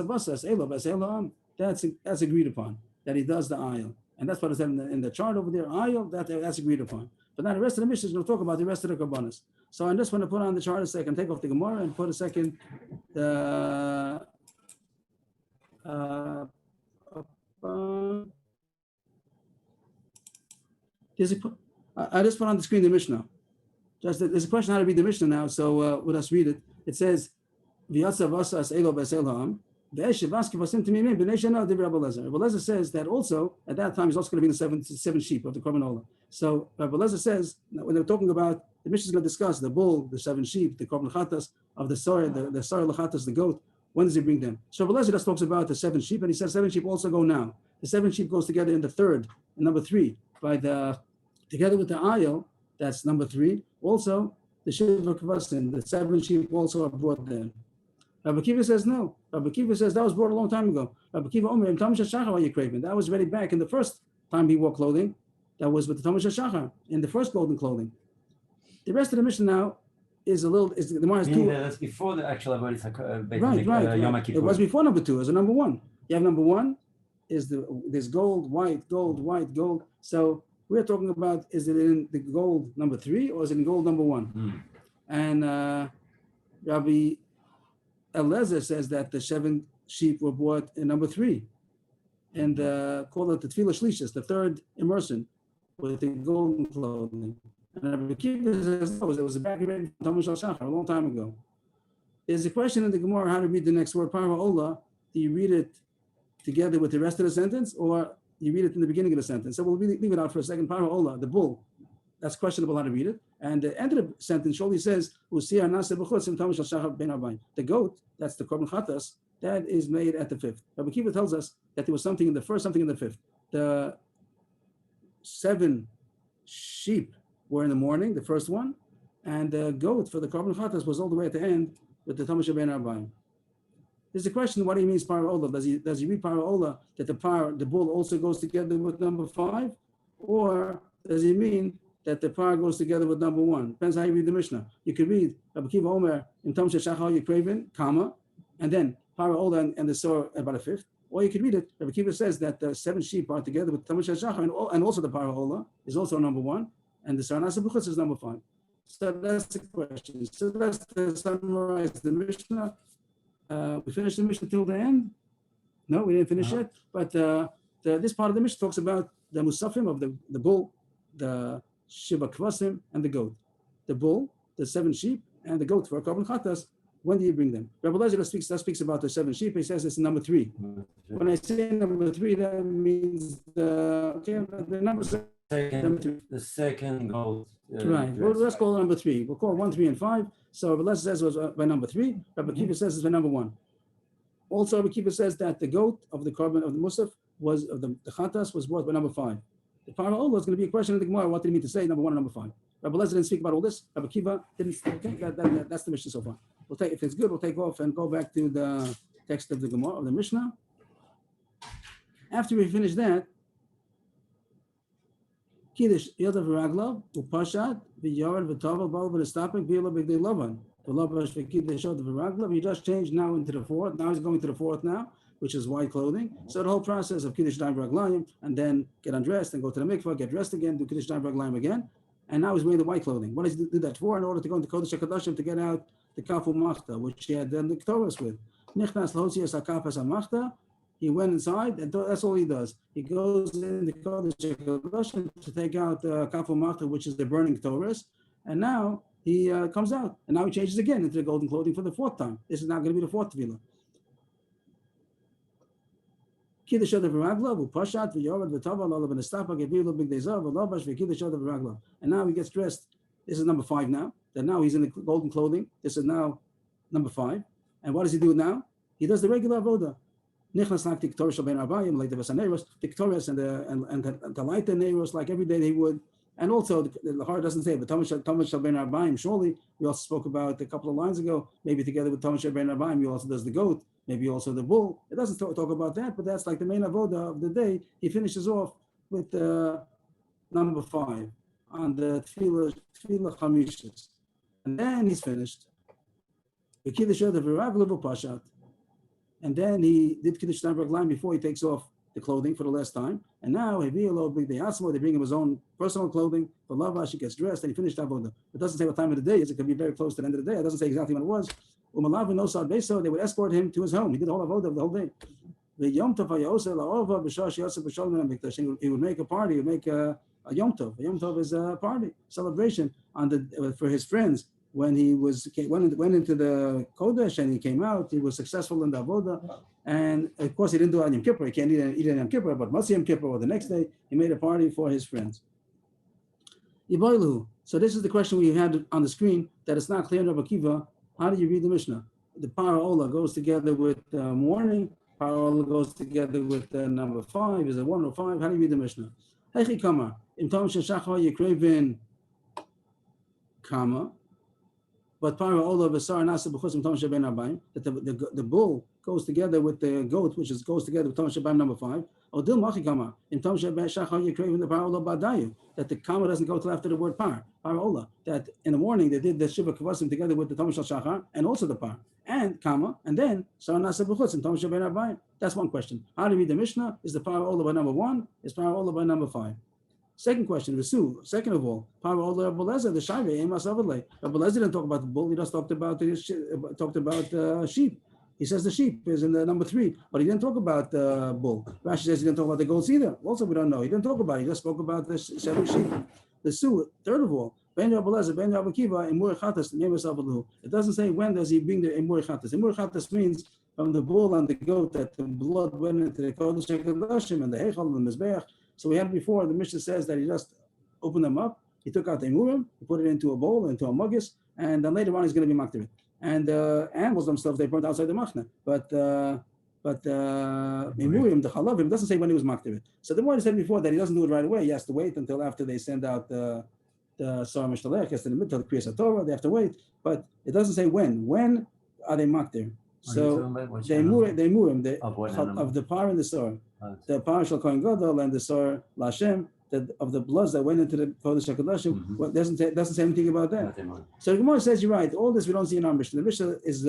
agreed upon, that he does the ayil. And that's what it said in the chart over there, ayil, that's agreed upon. But now the rest of the Mishnah is going to talk about the rest of the Kabbanis. So I just want to put on the chart a second, take off the Gemara and put a second, I just put on the screen the Mishnah. There's a question how to read the Mishnah now, so let us read it. It says, V'yatsa vasa as elo b'esel ha'am, v'eshe vaski vasim timimim b'nei shana divrei Rabbi Eliezer. Rabbi Eliezer says that also, at that time, he's also going to be in the seven sheep of the Korban Olah. So Rabbi Eliezer says, when they're talking about, the Mishnah is going to discuss the bull, the 7 sheep, the Korban Chatas, of the Sar Lachatas, the goat. When does he bring them? So Rabbi Eliezer just talks about the 7 sheep, and he says 7 sheep also go now. The 7 sheep goes together in the third, in number 3, together with the ayil, that's number 3. Also, the Shiva Kvasim, the 7 sheep also are brought there. Rabbi Kiva says no. Rabbi Kiva says that was brought a long time ago. Rabbi Kiva Omer, that was already back in the first time he wore clothing. That was with the Tamash Shachar, in the first golden clothing. The rest of the Mishnah now is the Gemara has 2. That's before the actual Avodah Right. Yom Kippur. It was before number 2, as a number 1. You have number 1 is there's gold, white, gold. So we're talking about, is it in the gold number 3 or is it in gold number 1? And Rabbi Eliezer says that the 7 sheep were bought in number 3, and called it the Tefillah Shlishis, the 3rd immersion with the golden clothing. And Rabbi Kiva says no, it was a back from Talmud Shachar a long time ago. There's a question in the Gemara how to read the next word, Parva Ola. Do you read it together with the rest of the sentence, or you read it in the beginning of the sentence? So we'll leave it out for a second. Parva Ola, the bull. That's questionable how to read it. And the end of the sentence surely says, the goat, that's the Korban Chatas, that is made at the 5th. Rabbi Kiva tells us that there was something in the first, something in the 5th. The 7 sheep were in the morning, the first one, and the goat for the Korban Chatas was all the way at the end with the Tamash Ben Arbaim. There's a question, what he means Parva Ola? Does he read Parva Ola that the bull also goes together with number 5? Or does he mean that the par goes together with number 1? Depends how you read the Mishnah. You could read Rabbi Kiva Omer in Tam Shachar Yekravin, comma, and then Parva Ola and the Sor about a 5th. Or you could read it. Rabbi Kiva says that the 7 sheep are together with Tam Shachar, and also the Parva Ola is also number 1, and the Sarnasa B'chutz is number 5. So that's the question. So that's to summarize the Mishnah. We finished the Mishnah till the end? No, we didn't finish yet. But this part of the Mishnah talks about the Musafim of the bull, the Shiva Kvasim, and the goat. The bull, the 7 sheep, and the goat for Korban Chatas When do you bring them? Rabbi Lezer speaks about the 7 sheep. He says it's number 3. When I say number 3, that means the number the second goat. Right. Well, let's call it number 3. We'll call 1, 3, and 5. So Rabbi Lezer says it was by number 3. Rabbi Kiva says it's by number 1. Also, Rabbi Kiva says that the goat of the korban of the Musaf was of the Chatas was brought by number 5. The Parah Ola is going to be a question in the Gemara. What did he mean to say? Number 1 and number 5. Rabbi Lezer didn't speak about all this. Rabbi Kiva didn't. Okay, that's the Mishnah so far. We'll take, if it's good, we'll take off and go back to the text of the Gemara of the Mishnah. After we finish that, Kiddush Yadav Raglav Upashat V'Yarad V'Tavel Bal V'Nestapik V'Yala B'Gdei Lavan V'Lavash V'Kiddush Yadav Raglav. He just changed now into the 4th. Now he's going to the 4th now, which is white clothing. So the whole process of Kiddush Daim Raglayim, and then get undressed and go to the mikvah, get dressed again, do Kiddush Daim Raglayim again, and now he's wearing the white clothing. What does he do that for? In order to go into Kodesh HaKadoshim to get out the Kafu Machta, which he had done the Torahs with. Nichnas Lhotzias HaKafas HaMachta. He went inside, and that's all he does. He goes into Kodesh HaKadoshim to take out the Kafu Machta, which is the burning Torahs, and now he comes out, and now he changes again into the golden clothing for the 4th time. This is not going to be the 4th Tefillah. Kiddush Yadav Raglav, Upashat V'Yorad V'Taval Olav V'Nestapik V'Yala B'Gdei Zav V'Lavash V'Kiddush Yadav Raglav. And now he gets dressed. This is number 5 now. That now he's in the golden clothing. This is now number 5. And what does he do now? He does the regular avoda. Nichnas like the Ketores Shel Ben Arbayim, like the Vasaneros, the Ketores and the light the Neros, like every day they would. And also the heart doesn't say, but Talmud Shel Ben Arbayim. Surely we also spoke about a couple of lines ago. Maybe together with Talmud Shel Ben Arbayim, he also does the goat. Maybe also the bull. It doesn't talk about that, but that's like the main avoda of the day. He finishes off with number 5 on the Tefillah Chamishas. And then he's finished. And then he did Kiddush Daim Raglayim before he takes off the clothing for the last time. And now they bring him his own personal clothing. For Lavash, he gets dressed and he finished avoda. It doesn't say what time of the day it is. It could be very close to the end of the day. It doesn't say exactly when it was. They would escort him to his home. He did the whole avoda of the whole day. He would make a party. He would make a Yom Tov. A Yom Tov is a party, celebration for his friends. When he went into the Kodesh and he came out, he was successful in the avoda. And of course, he didn't do it on Yom Kippur. He can't eat on Yom Kippur, but Matzah Yom Kippur or the next day, he made a party for his friends. So this is the question we had on the screen that it's not clear in Rabbi Kiva. How do you read the Mishnah? The Parah Ola goes together with mourning. Parah Ola goes together with number 5. Is it 1 or 5? How do you read the Mishnah? Hechi Kama. Im Tom Shachar Yekrevin Kama. But Parah Ola V'Sar Nasa B'Chutz Im Tom Sheben Arbayim. That the bull goes together with the goat, which goes together with Tom Sheben number 5. Odil Machi Kama. Im Tom Sheben Shachar Yekrevin the Parah Ola Badayu. That the Kama doesn't go till after the word Parah Ola. That in the morning they did the Shiva Kavasim together with the Tom Shel Shachar and also the Parah. And Kama, and then Sar Nasa B'Chutz Im Tom Sheben Arbayim. That's one question. How do you read the Mishnah? Is the Parah Ola by number 1? Is Parah Ola by number 5? Second question, Vesu. Second of all, Parah Ola Rabbi Lezer, the Shaive, Emas Avadle. Rabbi Lezer didn't talk about the bull. He just talked about sheep. He says the sheep is in the number 3, but he didn't talk about the bull. Rashi says he didn't talk about the goats either. Also, we don't know. He didn't talk about it. He just spoke about the 7 sheep. The Su. Third of all, Ben Rabbi Lezer, Ben Rabbi Kiva, Emur Chatas, Emas Avadlu. It doesn't say when does he bring the Emur Chatas. Emur Chatas means from the bull and the goat that the blood went into the Kodesh HaKadoshim and the Heichal and the Mizbeach. So we had before, the Mishnah says that he just opened them up. He took out the emurim, he put it into a bowl, into a muggis, and then later on he's going to be maktir it. And animals themselves, they burnt outside the machna. But emurim, the halavim, doesn't say when he was maktir it. So the one said before that he doesn't do it right away. He has to wait until after they send out the Sar Mishtalech, in the middle of the Kriyas HaTorah, they have to wait. But it doesn't say when. When are they maktir? So the emurim of the par and the sar, the par shel Kohen Gadol and the sar Lashem, of the bloods that went into the Kodesh HaKadoshim, well, doesn't say anything about that. So the Gemara says you're right. All this we don't see in our Mishnah. The Mishnah is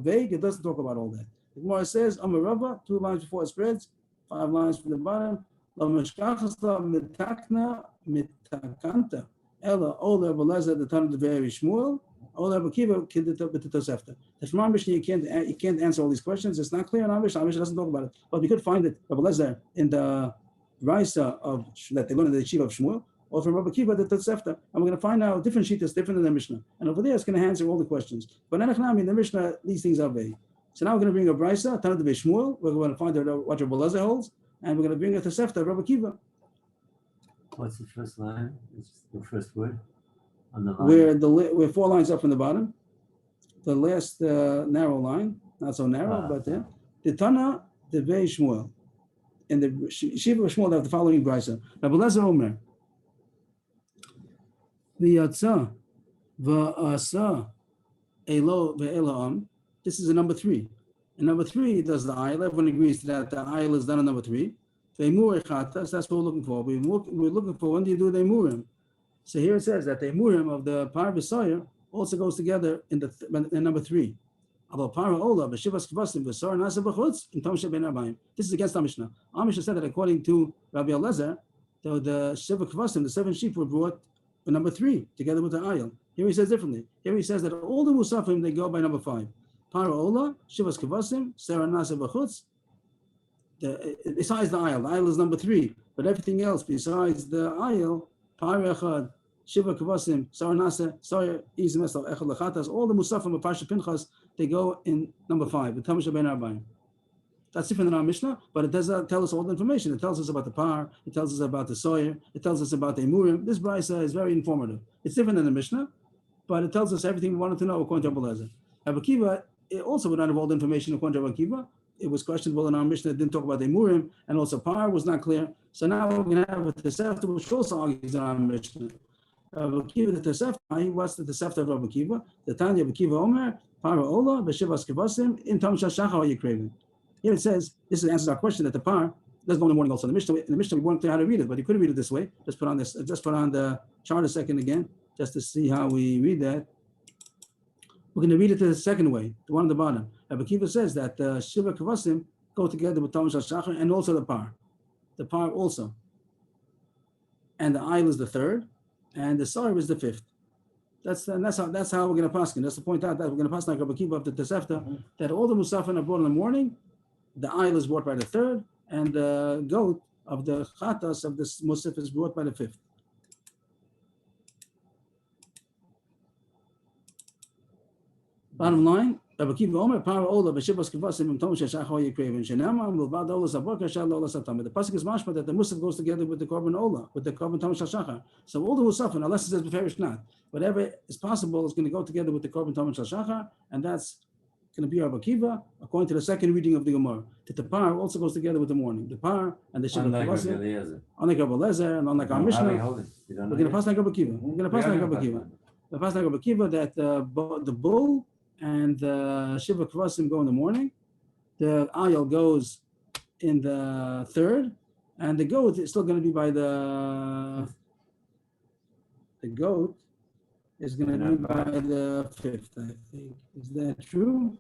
vague. It doesn't talk about all that. The Gemara says Amar Rava, 2 lines before it spreads, 5 lines from the bottom. Lo mishkachas mitakna mitakanta ela ola b'lezer the Tanna Devei Shmuel. The Shema Mishnah, you can't answer all these questions. It's not clear in our Mishnah. Our Mishnah doesn't talk about it. But we could find it, Rabbi Lezer, in the Raisa of that they learned in the Yeshiva of Shmuel, or from Rabbi Kiva, the Tosefta. And we're going to find out different shittas, different than the Mishnah. And over there, it's going to answer all the questions. But in the Mishnah, these things are vague. So now we're going to bring a Brisa, Tanat Shmuel. We're going to find out what Rabbi Elazar holds, and we're going to bring a Tosefta, Rabbi Kiva. What's the first line? It's the first word on the line. We're 4 lines up from the bottom. The last narrow line, not so narrow, but the Tana, the Vei Shmuel. And the Shiva of Shmuel have the following brisa. Rabbi Elazar Omer, V'yatza v'asa elo ve'elam. This is a number 3. And number 3 does the ayil. Everyone agrees that the ayil is done on number 3. Ve'emur echatas, that's what we're looking for. We're looking for, when do you do the emurim? So here it says that the emurim of the par v'soyer also goes together in number 3. This is against our Mishnah. Our Mishnah said that according to Rabbi Elazar, the Shiva Kvasim, the 7 sheep, were brought by number 3 together with the ayil. Here he says differently. Here he says that all the Musafim, they go by number 5. Para Ola, Shivas Kvasim, Sarah Nasa B'chutz. Besides the ayil is number 3, but everything else besides the ayil, Para Echad, Shiva Kvasim, Sarah Nasa, Sarah Izmesel, Echad Lechatas, all the Musafim of Parsha Pinchas, they go in number 5, the Tamisha Ben Arbaim. That's different than our Mishnah, but it does tell us all the information. It tells us about the par, it tells us about the soyer, it tells us about the emurim. This brisa is very informative. It's different than the Mishnah, but it tells us everything we wanted to know according to Rabbi Elazar. Rabbi Kiva, it also would not have all the information according to Rabbi Kiva. It was questionable in our Mishnah. It didn't talk about the emurim, and also par was not clear. So now we're going to have a Tosefta, which also argues in our Mishnah. Rabbi Kiva, the Tosefta, what's the Tosefta of Rabbi Kiva? The Tanya Rabbi Kiva Omer, Para Ola, B'Shivas Kevasim, in Tam Shachar are you craving? Here it says, this answers our question that the par doesn't go in the morning also. In the Mishnah, we weren't clear how to read it, but you could read it this way. Just put on the chart a second again, just to see how we read that. We're going to read it the second way, the one on the bottom. Rabbi Kiva says that the Shiva Kevasim go together with Tam Shachar and also the par. The par also. And the ayil is the 3rd, and the soyer is the 5th. That's how we're going to paskin. That's to point out that we're going to paskin like Rabbi Kiva of the Tosefta, that all the musafin are brought in the morning, the ayil is brought by the 3rd, and the goat of the chatas of the musaf is brought by the 5th. Bottom line, Rabbi Kiva Omer, Para Ola, B'Shivas Kevasim, Tom Shechachar Yekreven, Shenama, Mulvad Ola Sabor, Kashal Ola Satam. The pasuk is mashma that the musaf goes together with the korban Ola, with the korban Tom Shechachar. So all the musafin, unless it says Beferish not, whatever is possible is going to go together with the korban Tom Shechachar, and that's going to be Rabbi Kiva, according to the second reading of the Gemara. That the par also goes together with the morning. The par and the Shiva Kevasim, unlike Rabbi Elazar and unlike our Mishnah, we're going to pass like Rabbi Kiva. We're going to pass like Rabbi Kiva. We're pass like Rabbi Kiva that the bull and the Shiva Kvasim go in the morning, the ayil goes in the 3rd, and the goat is still going to be by the goat is going to be by the 5th, I think. Is that true?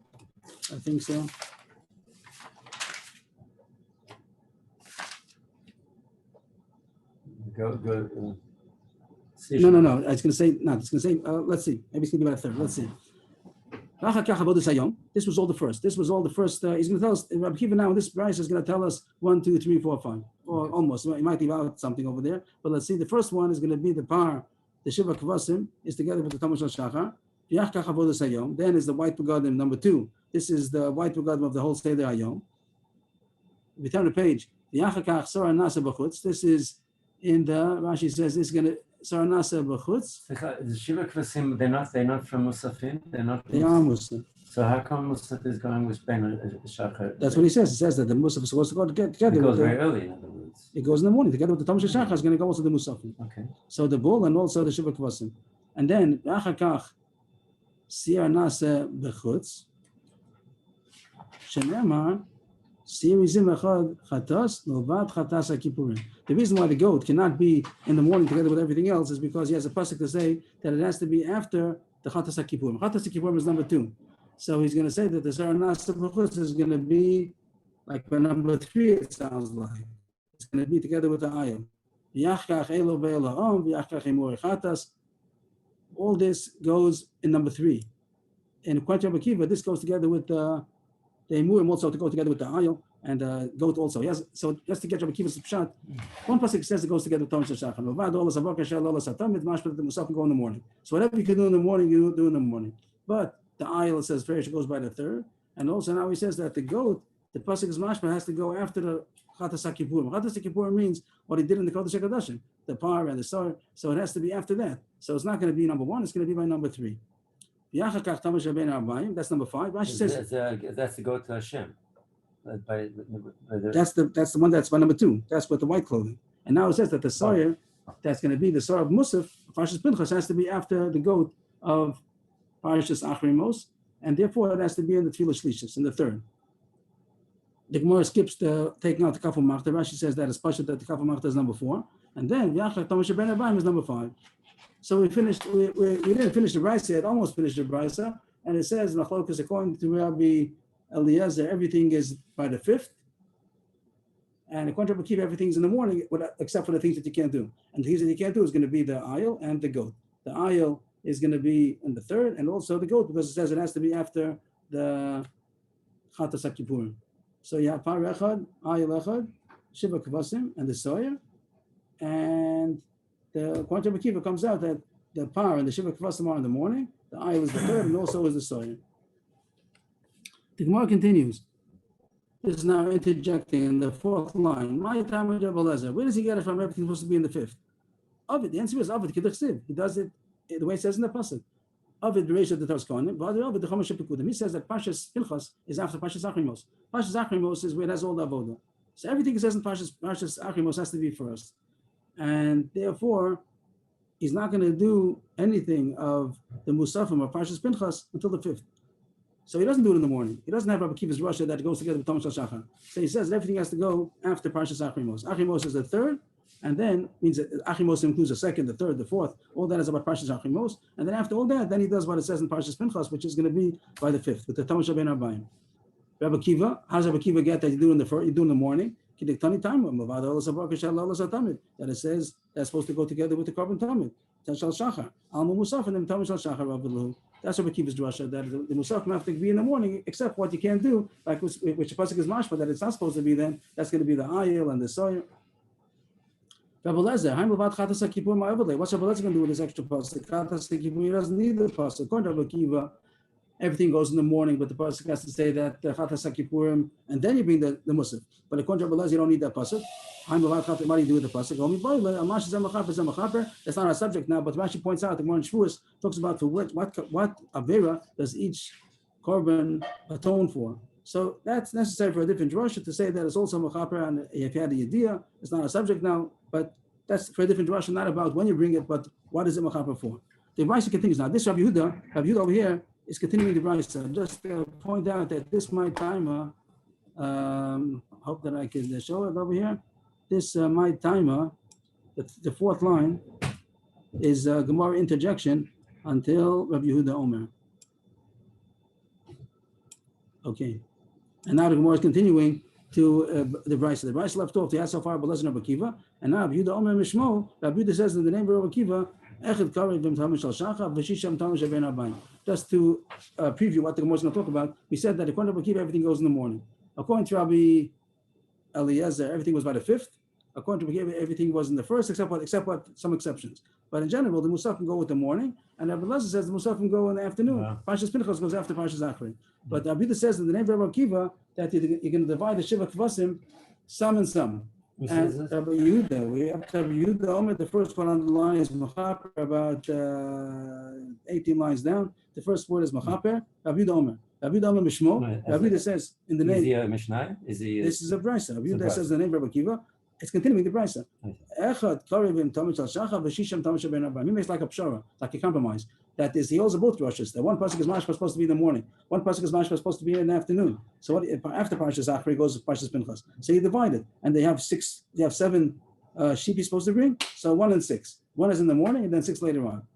I think so. Go. No. It's going to say, let's see. Maybe it's going to be by the 3rd. Let's see. This was all the first. He's going to tell us, Rabbi Kiva now, this price is going to tell us 1, 2, 3, 4, 5, or almost. He might leave out something over there, but let's see. The first one is going to be the par, the Shiva Kvasim, is together with the Tam Shachar. Then is the white begadim, number 2. This is the white begadim of the whole Seder Hayom. If you turn the page, this is in the, Rashi says, this is going to, Saranasa B'chutz. The Shiva Kvasim, they're not from Musafin. They are Musaf. So how come Musaf is going with Ben Shachar? That's what he says. He says that the Musaf is supposed to go together. It goes very early, in other words. It goes in the morning together with the Tam Shachar. Is going to go also the Musafin. Okay. So the bull and also the Shiva Kvasim, and then Achakach Saranasa B'chutz. Shenemar. The reason why the goat cannot be in the morning together with everything else is because he has a pasuk to say that it has to be after the Chatas HaKippurim. Chatas HaKippurim is number 2. So he's going to say that the Saranasa B'chutz is going to be like by number 3, it sounds like. It's going to be together with the ayam. All this goes in number 3. And according to Rabbi Kiva, this goes together with the emurim also to go together with the ayil, and goat also. Yes. So just to get Rabbi Akiva's pshat, one pasuk says it goes together with Tom Shachar. Mavad olas avoka shel olas atamid mashpat the musaf can go in the morning. So whatever you can do in the morning, you do in the morning. But the ayil says Farish goes by the third, and also now he says that the goat, the pasuk is mashpat has to go after the Chatas HaKippurim. Chatas HaKippurim means what he did in the Kodesh HaKodashim, the par and the sar. So it has to be after that. So it's not going to be number 1. It's going to be by number 3. That's number 5. Rashi says That's to go to Hashem. that's the one that's by number 2. That's with the white clothing. And now it says that the sawyer that's going to be the sar of Musaf, Parshas Pinchas, has to be after the goat of Parshas Achrimos, and therefore it has to be in the Tefillah Shlishis, in the third. The Gemara skips the taking out the Kafel Machta. Rashi says that it's Pasha that the Kafel Machta is number 4, and then Yachar Tomash Ben Abayim is number 5. So we finished. We didn't finish the Brisa yet. Almost finished the Brisa, and it says Nachlokas according to Rabbi Eliezer, everything is by the 5th, and according to Rabbi Akiva, everything's in the morning, except for the things that you can't do. And the things that you can't do is going to be the ayil and the goat. The ayil is going to be in the 3rd, and also the goat, because it says it has to be after the Chatas HaKippurim. So you have par echad, ayil echad, shiva kvasim, and the soyer, and the quantum of Akiva comes out that the par and the shiva kvasim are in the morning, the ayil is the 3rd, and also is the soyer. The Gemara continues. This is now interjecting in the 4th line. My time with Rabbi Eliezer. Where does he get it from? Everything's supposed to be in the 5th. Ovid, the answer is Ovid Kidduchsiv. He does it the way it says in the pasuk. Ovid Bereisha the Tarskonim, but Ovid the Chomesh Pekudim. He says that Parshas Pinchas is after Parshas Achrimos. Parshas Achrimos is where it has all the avoda. So everything it says in Parshas Achrimos has to be first, and therefore he's not going to do anything of the Musafim or Parshas Pinchas until the 5th. So he doesn't do it in the morning. He doesn't have Rabbi Akiva's Rasha that goes together with Tom Shachar. So he says that everything has to go after Parshas Achrimos. Achrimos is the 3rd. And then means that Achrimos includes the 2nd, the 3rd, the 4th. All that is about Parshas Achrimos. And then after all that, then he does what it says in Parshas Pinchas, which is going to be by the 5th, with the Tomash Ben Abayim. Rabbi Akiva, how does Rabbi Akiva get that you do in the first, you do in the morning? That it says that's supposed to go together with the Korban Tamid. That's Rabbi Akiva's drasha, that the Musaf have to be in the morning, except what you can't do, like which the pasuk is mashma, that it's not supposed to be then. That's going to be the ayil and the soyer. Rabbi Eliezer, what's Rabbi Eliezer going to do with this extra pasuk? Chatas HaKippur, he doesn't need the pasuk. According to Rabbi Akiva, everything goes in the morning, but the pasuk has to say that the Chatas HaKippurim, and then you bring the musaf. But according to Rabbi Eliezer, you don't need that pasuk. What do you do with the pasuk? That's not our subject now, but Rashi points out the Gemara in Shavuos talks about for what avera does each korban atone for. So that's necessary for a different drasha to say that it's also mechaper, and if you had the idea, it's not a subject now, but that's for a different drasha, not about when you bring it, but what is it mechaper for? The Brisa continues now. This Rabbi Yehuda over here is continuing the Brisa. Just to point out that this my timer, hope that I can show it over here. This my timer, the 4th line, is Gemara interjection until Rabbi Yehuda Omer. Okay. And now the Gemara is continuing to the Brisa. The Brisa left off. They had so far Belezin Rabbi Akiva, and now Rabbi Yehuda Omer Mishmo. Rabbi Yehuda says in the name of Rabbi Akiva, Echad Karev V'M Tamish Al Shacha V'Shisham Tamish Ben Abayim. Just to preview what the Gemara is going to talk about, we said that according to Rabbi Akiva, everything goes in the morning. According to Rabbi Eliezer, everything was by the 5th. According to Rabbi Akiva, everything was in the 1st, except what some exceptions. But in general, the Musaf can go with the morning, and Rabbi Eliezer says the Musaf can go in the afternoon. Wow. Parshas Pinchas goes after Parshas Achri. But Rabbi Yehuda says in the name of Rabbi Akiva that you're going to divide the Shiva Kvasim, some and some. And Rabbi Yehuda, we have Rabbi Yehuda Omer, the first one on the line is Mechaper, about 18 lines down. The first word is Mechaper, Rabbi Yehuda Omer. Rabbi Yehuda Omer Mishmo. Rabbi Yehuda says in the name. Is he a Mishnah? This is a Brisa. Rabbi Yehuda says in the name of Rabbi Akiva. It's continuing the Brisa. Echad Karevim Tamish Al Shacha V'Shisham Tamish Ben Abayim. He makes like a pshara, like a compromise. That is, he holds both drushes. That one pasuk is mashma supposed to be in the morning. One pasuk is mashma supposed to be in the afternoon. So what, after Parshas Achri goes to Parshas Pinchas. So you divide it, and they have 7 sheep he's supposed to bring. So 1 and 6. 1 is in the morning, and then 6 later on.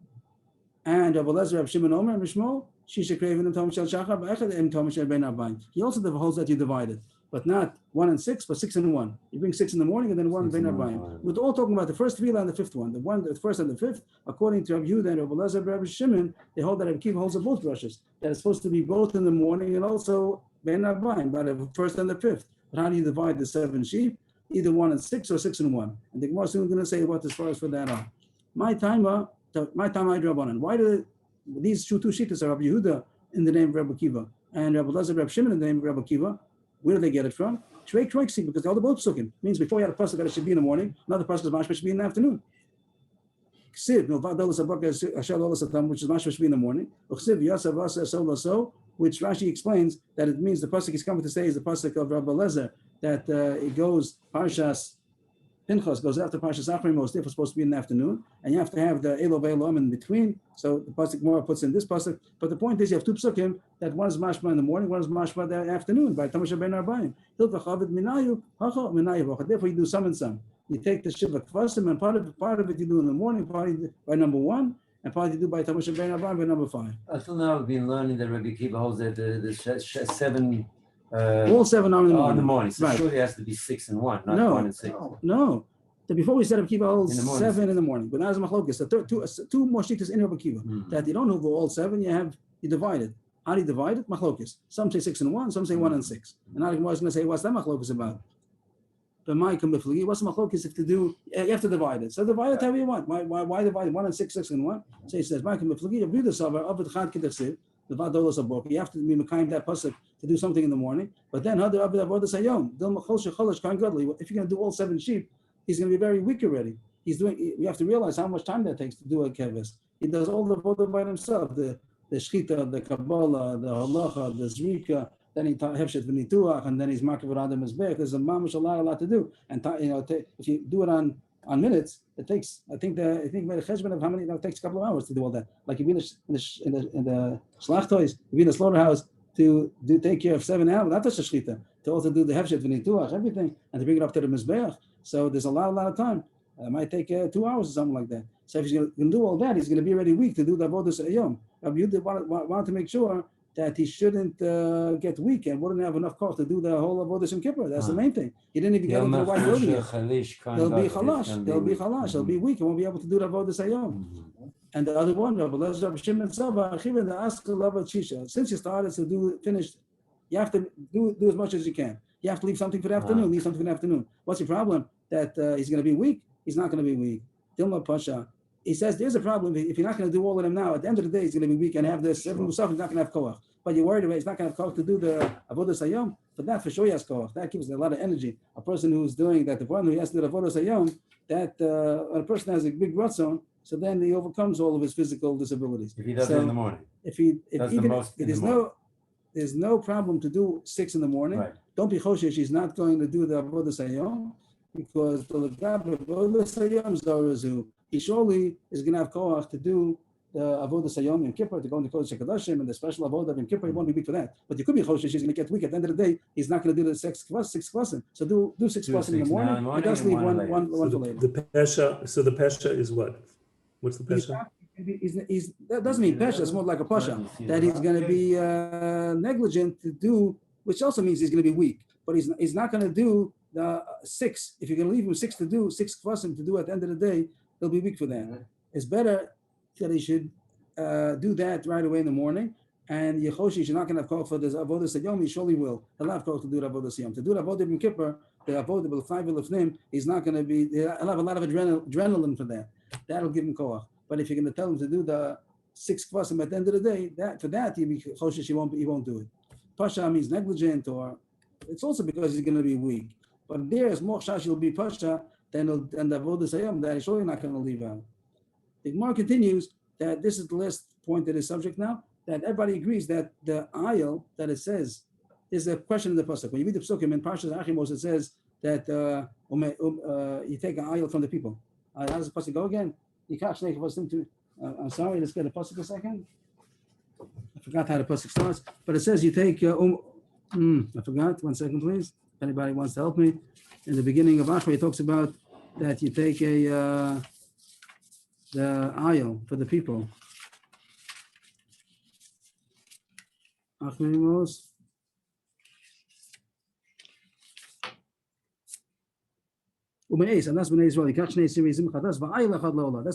And Rabbi Eliezer, Rabbi Shimon Omer, Mishmo, Shisha Karevim Tamish Al Shacha V'Echad Tamish Ben Abayim. He also holds that you divided. But not 1 and 6, but 6 and 1. You bring 6 in the morning and then 1 Ben Abayim. We're all talking about the first 3 and the 5th one. The 1st and the 5th, according to Rabbi Yehuda and Rabbi Eliezer, Rabbi Shimon, they hold that Rabbi Akiva holds both drushes. That it's supposed to be both in the morning and also Ben Abayim, by the 1st and the 5th. But how do you divide the 7 sheep? Either 1 and 6 or 6 and 1. And the Gemara is soon going to say what as far as for that are. My time I Rabbanan. Why do these two shittas are Rabbi Yehuda in the name of Rabbi Kiva and Rabbi Lazar, Rabbi Shimon in the name of Rabbi Kiva? Where do they get it from? Because they're all the both psukim. Means before you had a pasuk that it should be in the morning, another pasuk is mashma should be in the afternoon. Ksiv, which is mashma should be in the morning. Which Rashi explains that it means the pasuk he's coming to say is the pasuk of Rabbi Lezer, that it goes Parshas Pinchas goes after Parshas Achrimos, therefore supposed to be in the afternoon, and you have to have the Elov Elohim in between. So the pasuk more puts in this pasuk. But the point is, you have two psukim that one is mashma in the morning, one is mashma in the afternoon by Tamash Ben Arbaim. Therefore, you do some and some. You take the Shiva Kvasim, and part of it you do in the morning, part by number 1, and part you do by Tamash Ben Arbaim by number 5. Until now, I've been learning that Rabbi Kiva holds that the 7. All 7 are in the morning. In the morning. So Right. surely it has to be 6 and 1, not No. 1 and 6. No. Before we said Rabbi Kiva holds In the morning. 7 in the morning, but now there's machlokes. So two more shittas in Rabbi Kiva that you don't know all 7. You divide it. How do you divide it? Machlokes. Some say 6 and 1. Some say 1 and 6. And now the Gemara is going to say, what's that machlokes about? But my kamiflagi, what's the machlokes if to do? You have to divide it. So divide it however you want. Why divide it? 1 and 6, 6 and 1. So he says, my kamiflagi, you have to be mekayim that pasuk to do something in the morning. But then if you're going to do all 7 sheep, he's going to be very weak already. You have to realize how much time that takes to do a keves. He does all the vodah by himself. The shchita, the kabbalah, the halacha, the zrika. Then he hefshet v'nituach, and then he's marked with adam mizbech. There's a lot to do. And if you do it on minutes, it takes. I think made a cheshbon of how many. It takes a couple of hours to do all that. Like you be in the shlachtois, you be in the slaughterhouse to take care of 7 hours. That's a shchita. To also do the hefshet v'nituach, everything, and to bring it up to the mizbech. So there's a lot of time. It might take 2 hours or something like that. So if he's going to do all that, he's going to be already weak to do the avodas hayom. Rabbi Yehuda wanted to make sure that he shouldn't get weak and wouldn't have enough cost to do the whole avodas and kippur. That's the main thing. He didn't even get into the white wilderness. They'll be chalash. They'll be weak. They won't be able to do the avodas hayom. And the other one, Rabbi Lezer, Rabbi Shimon Saba, since you started to finish, you have to do as much as you can. You have to leave something for the afternoon. Leave something for the afternoon. What's the problem? That he's going to be weak. He's not going to be weak. Dilma Pasha. He says there's a problem if you're not going to do all of them now. At the end of the day, he's going to be weak and have this. Every musaf is not going to have koach. But you're worried about he's not going to have koach to do the avodas hayom. But that for sure he has koach. That gives a lot of energy. A person who's doing that, the one who has to do the avodas hayom, that a person has a big ratzon, so then he overcomes all of his physical disabilities. If he does it in the morning. There's no problem to do 6 in the morning. Right. Don't be choshesh. He's not going to do the avodas hayom because the avodas hayom zorazu. He surely is going to have koach to do the avodas hayom in Kippur, to go into Kodesh HaKadoshim and the special avodah in Kippur. He won't be weak for that. But you could be choshesh. He's going to get weak at the end of the day. He's not going to do the 6 kvasim. So do 6 kvasim in the morning. He does leave one for later. The pesha. So the pesha is what? What's the pesha? That doesn't mean pesha. It's more like a pasha that he's going to be negligent to do, which also means he's going to be weak. But he's not going to do the 6. If you're going to leave him 6 to do 6 kvasim to do at the end of the day, he'll be weak for that. It's better that he should do that right away in the morning. And Yehoshi, you're not going to have call for this avodas hayom. He surely will. He'll have call to do the avodas hayom. To do the avodah in Kippur, the avodah b'l'chai b'l'fnim, he's not going to be. He'll have a lot of adrenaline for that. That'll give him koach. But if you're going to tell him to do the 6 kvasim at the end of the day, he'll be choshesh. He won't do it. Pasha means negligent, or it's also because he's going to be weak. But there's more chash. He'll be pasha. Then the avodas hayom that he's surely not going to leave out. The Gemara continues that this is the last point that is subject now, that everybody agrees that the ayil that it says is a question in the pasuk. When you read the psukim in Parshas Achimos, it says that you take an ayil from the people. How does the pasuk go again? I'm sorry, let's get the pasuk a second. I forgot how the pasuk starts, but it says you take. I forgot. 1 second, please. If anybody wants to help me, in the beginning of Ashra, it talks about that you take the ayil for the people. Achimos. And that's when Israel. That's the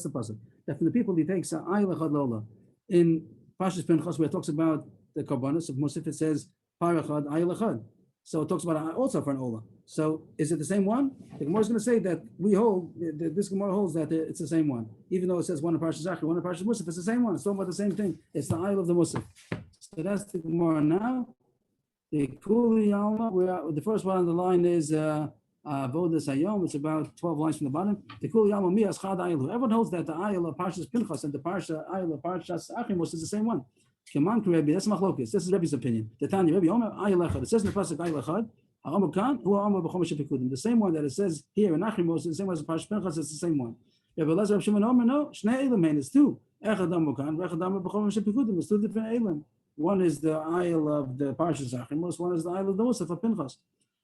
pasuk. That from the people he takes ayil echad lola. In Parshas Pinchas, where it talks about the korbanos of Mosif, it says par echad ayil echad. So it talks about also for an Ola. So is it the same one? The Gemara is going to say that we hold, that this Gemara holds that it's the same one. Even though it says one in Parshas Zachri, one in Parshas Musaf, it's the same one. It's talking about the same thing. It's the Isle of the Musaf. So that's the Gemara now. The Kuli Alma, the first one on the line is Vodas Hayom. It's about 12 lines from the bottom. The Kuli Alma Mias Chad Aylu. Everyone holds that the Isle of Parshas Pinchas and the Isle of Parshas Achimos is the same one. Keman Rebbe, that's Machlokes. This is Rebbe's opinion. The Tanya Rebbe Omer Ayel Echad. It says in the pasuk Ayel Echad. Ha'amar Kan Hu Ha'amar B'Chomesh Pekudim. The same one that it says here in Achimos is the same one as Parshas Pinchas. It's the same one. Rebbe Lezer Rav Shimon Omer no. Shnei Elam Hein is two. Echad Amar Kan. Echad Amar B'Chomesh Pekudim. It's two different Elam. One is the Isle of the Parshas Achimos. One is the Isle of the Musaf of Pinchas.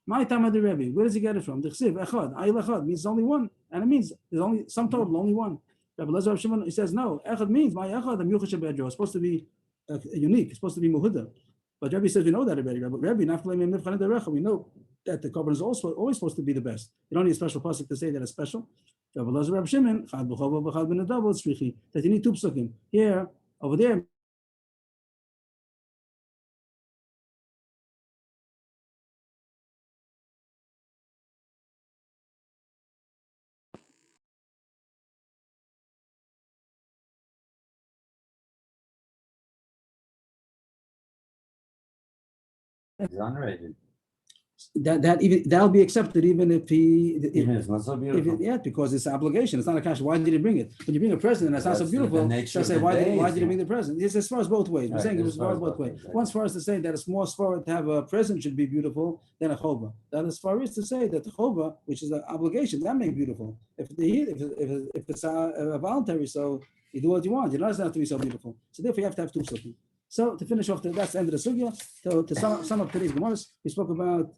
My time of the Rebbe. Where does he get it from? The Chsiv Echad Ayel Echad means only one, and it means there's only some total, only one. Rebbe Lezer Rav Shimon he says no. Echad means my Echad Am Yuchash Bedro. It's supposed to be unique. It's supposed to be muhuda, but Rebbe says we know that already. Rebbe, we know that the korban is also always supposed to be the best. You don't need a special pasuk to say that it's special. Rebbe Shimon, that you need two psukim here, over there. Exonerated. That'll be accepted even if Even if it's not so beautiful. yeah, because it's an obligation. It's not a cash. Why did he bring it? When you bring a present and it's not so That's the beautiful, nature so of say the why did days, you bring the present? It's as far as both ways. We're Right, saying it as was far far as as both both ways. ways, right. Once far as to say that it's more svara to have a present should be beautiful than a chova. That as far as to say that the chova, which is an obligation, that makes beautiful. If it's a voluntary, so you do what you want. It doesn't have to be so beautiful. So therefore you have to have two psukim. So to finish off, that's the end of the sugya. So to sum up today's gemaras, we spoke about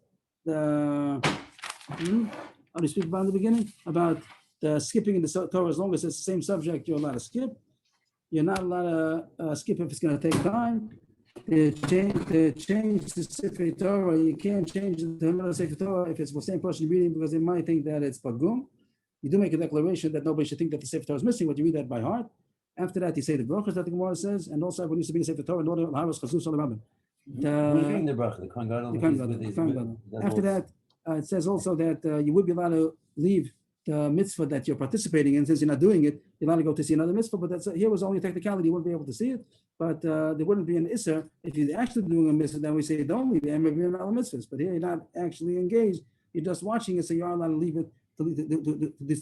the. How do you speak about in the beginning? About the skipping in the Torah, as long as it's the same subject, you're allowed to skip. You're not allowed to skip if it's going to take time. To change the Sefer Torah, you can't change the Sefer Torah if it's the same person reading because they might think that it's pagum. You do make a declaration that nobody should think that the Sefer Torah is missing, but you read that by heart. After that, you say the brachas that the Gemara says, and also everyone needs to be in the Sefer Torah in order to have chazus al rabbin. Who's reading the bracha? The Kohen Gadol. After that, it says also that you would be allowed to leave the mitzvah that you're participating in. Since you're not doing it, you're allowed to go to see another mitzvah, but that's here was only a technicality. You wouldn't be able to see it, but there wouldn't be an isser. If you're actually doing a mitzvah, then we say don't leave it, and maybe you're not mitzvahs. But here you're not actually engaged. You're just watching it, so you're allowed to leave it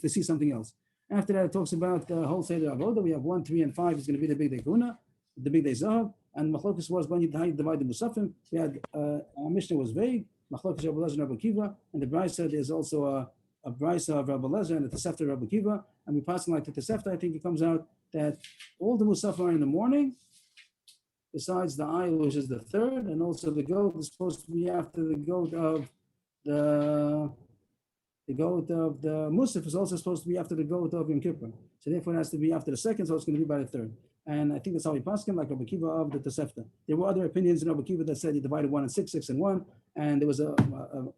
to see something else. After that, it talks about the whole Seder Avodah. We have 1, 3, and 5 is going to be the big day Guna, the big day Zahav, and Machlokas was when you divide the Musafim. We had our Mishnah was vague. Machlokas Rabbi Lezer and Rabbi Kiva, and the Brisa there's also a Brisa of Rabbi Lezer and the Tosefta of Rabbi Kiva, and we pass like the Tosefta. I think it comes out that all the Musaf are in the morning, besides the Ayil, which is the third, and also the goat is supposed to be after the goat of the Musaf is also supposed to be after the goat of Yom Kippur. So therefore it has to be after the second, so it's going to be by the third. And I think that's how we pass him, like Rabbi Kiva of the Tosefta. There were other opinions in Rabbi Kiva that said he divided 1 and 6, 6 and 1. And there was a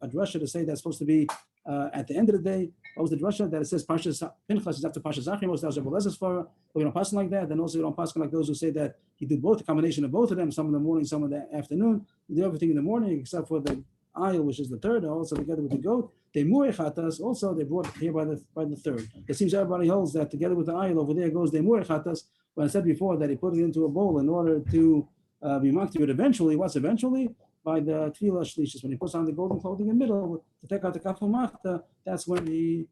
drasha to say that's supposed to be at the end of the day. What was the drasha? That it says Parshas Pinchas is after Parshas Zachimos. That was Rabbi Lezer's Farah. But we don't pass like that. Then also we don't pass like those who say that he did both, a combination of both of them, some in the morning, some in the afternoon. He did everything in the morning except for the Ayil, which is the third, also together with the goat. The Murechatas also they brought here by the third. It seems everybody holds that together with the Ayil over there goes the Murechatas. When I said before that he put it into a bowl in order to be marked to it eventually, what's eventually? By the Tefillah Shlishis. When he puts on the golden clothing in the middle to take out the Kafel Machta, that's when he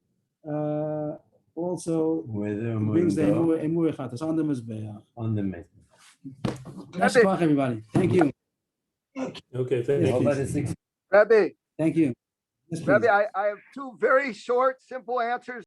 also brings the Murechatas on the Mizbeach. On the Mizbeach. That's everybody. Thank you. Okay, thank you. Rebbe, Thank you. Yes, Rebbe, I have two very short, simple answers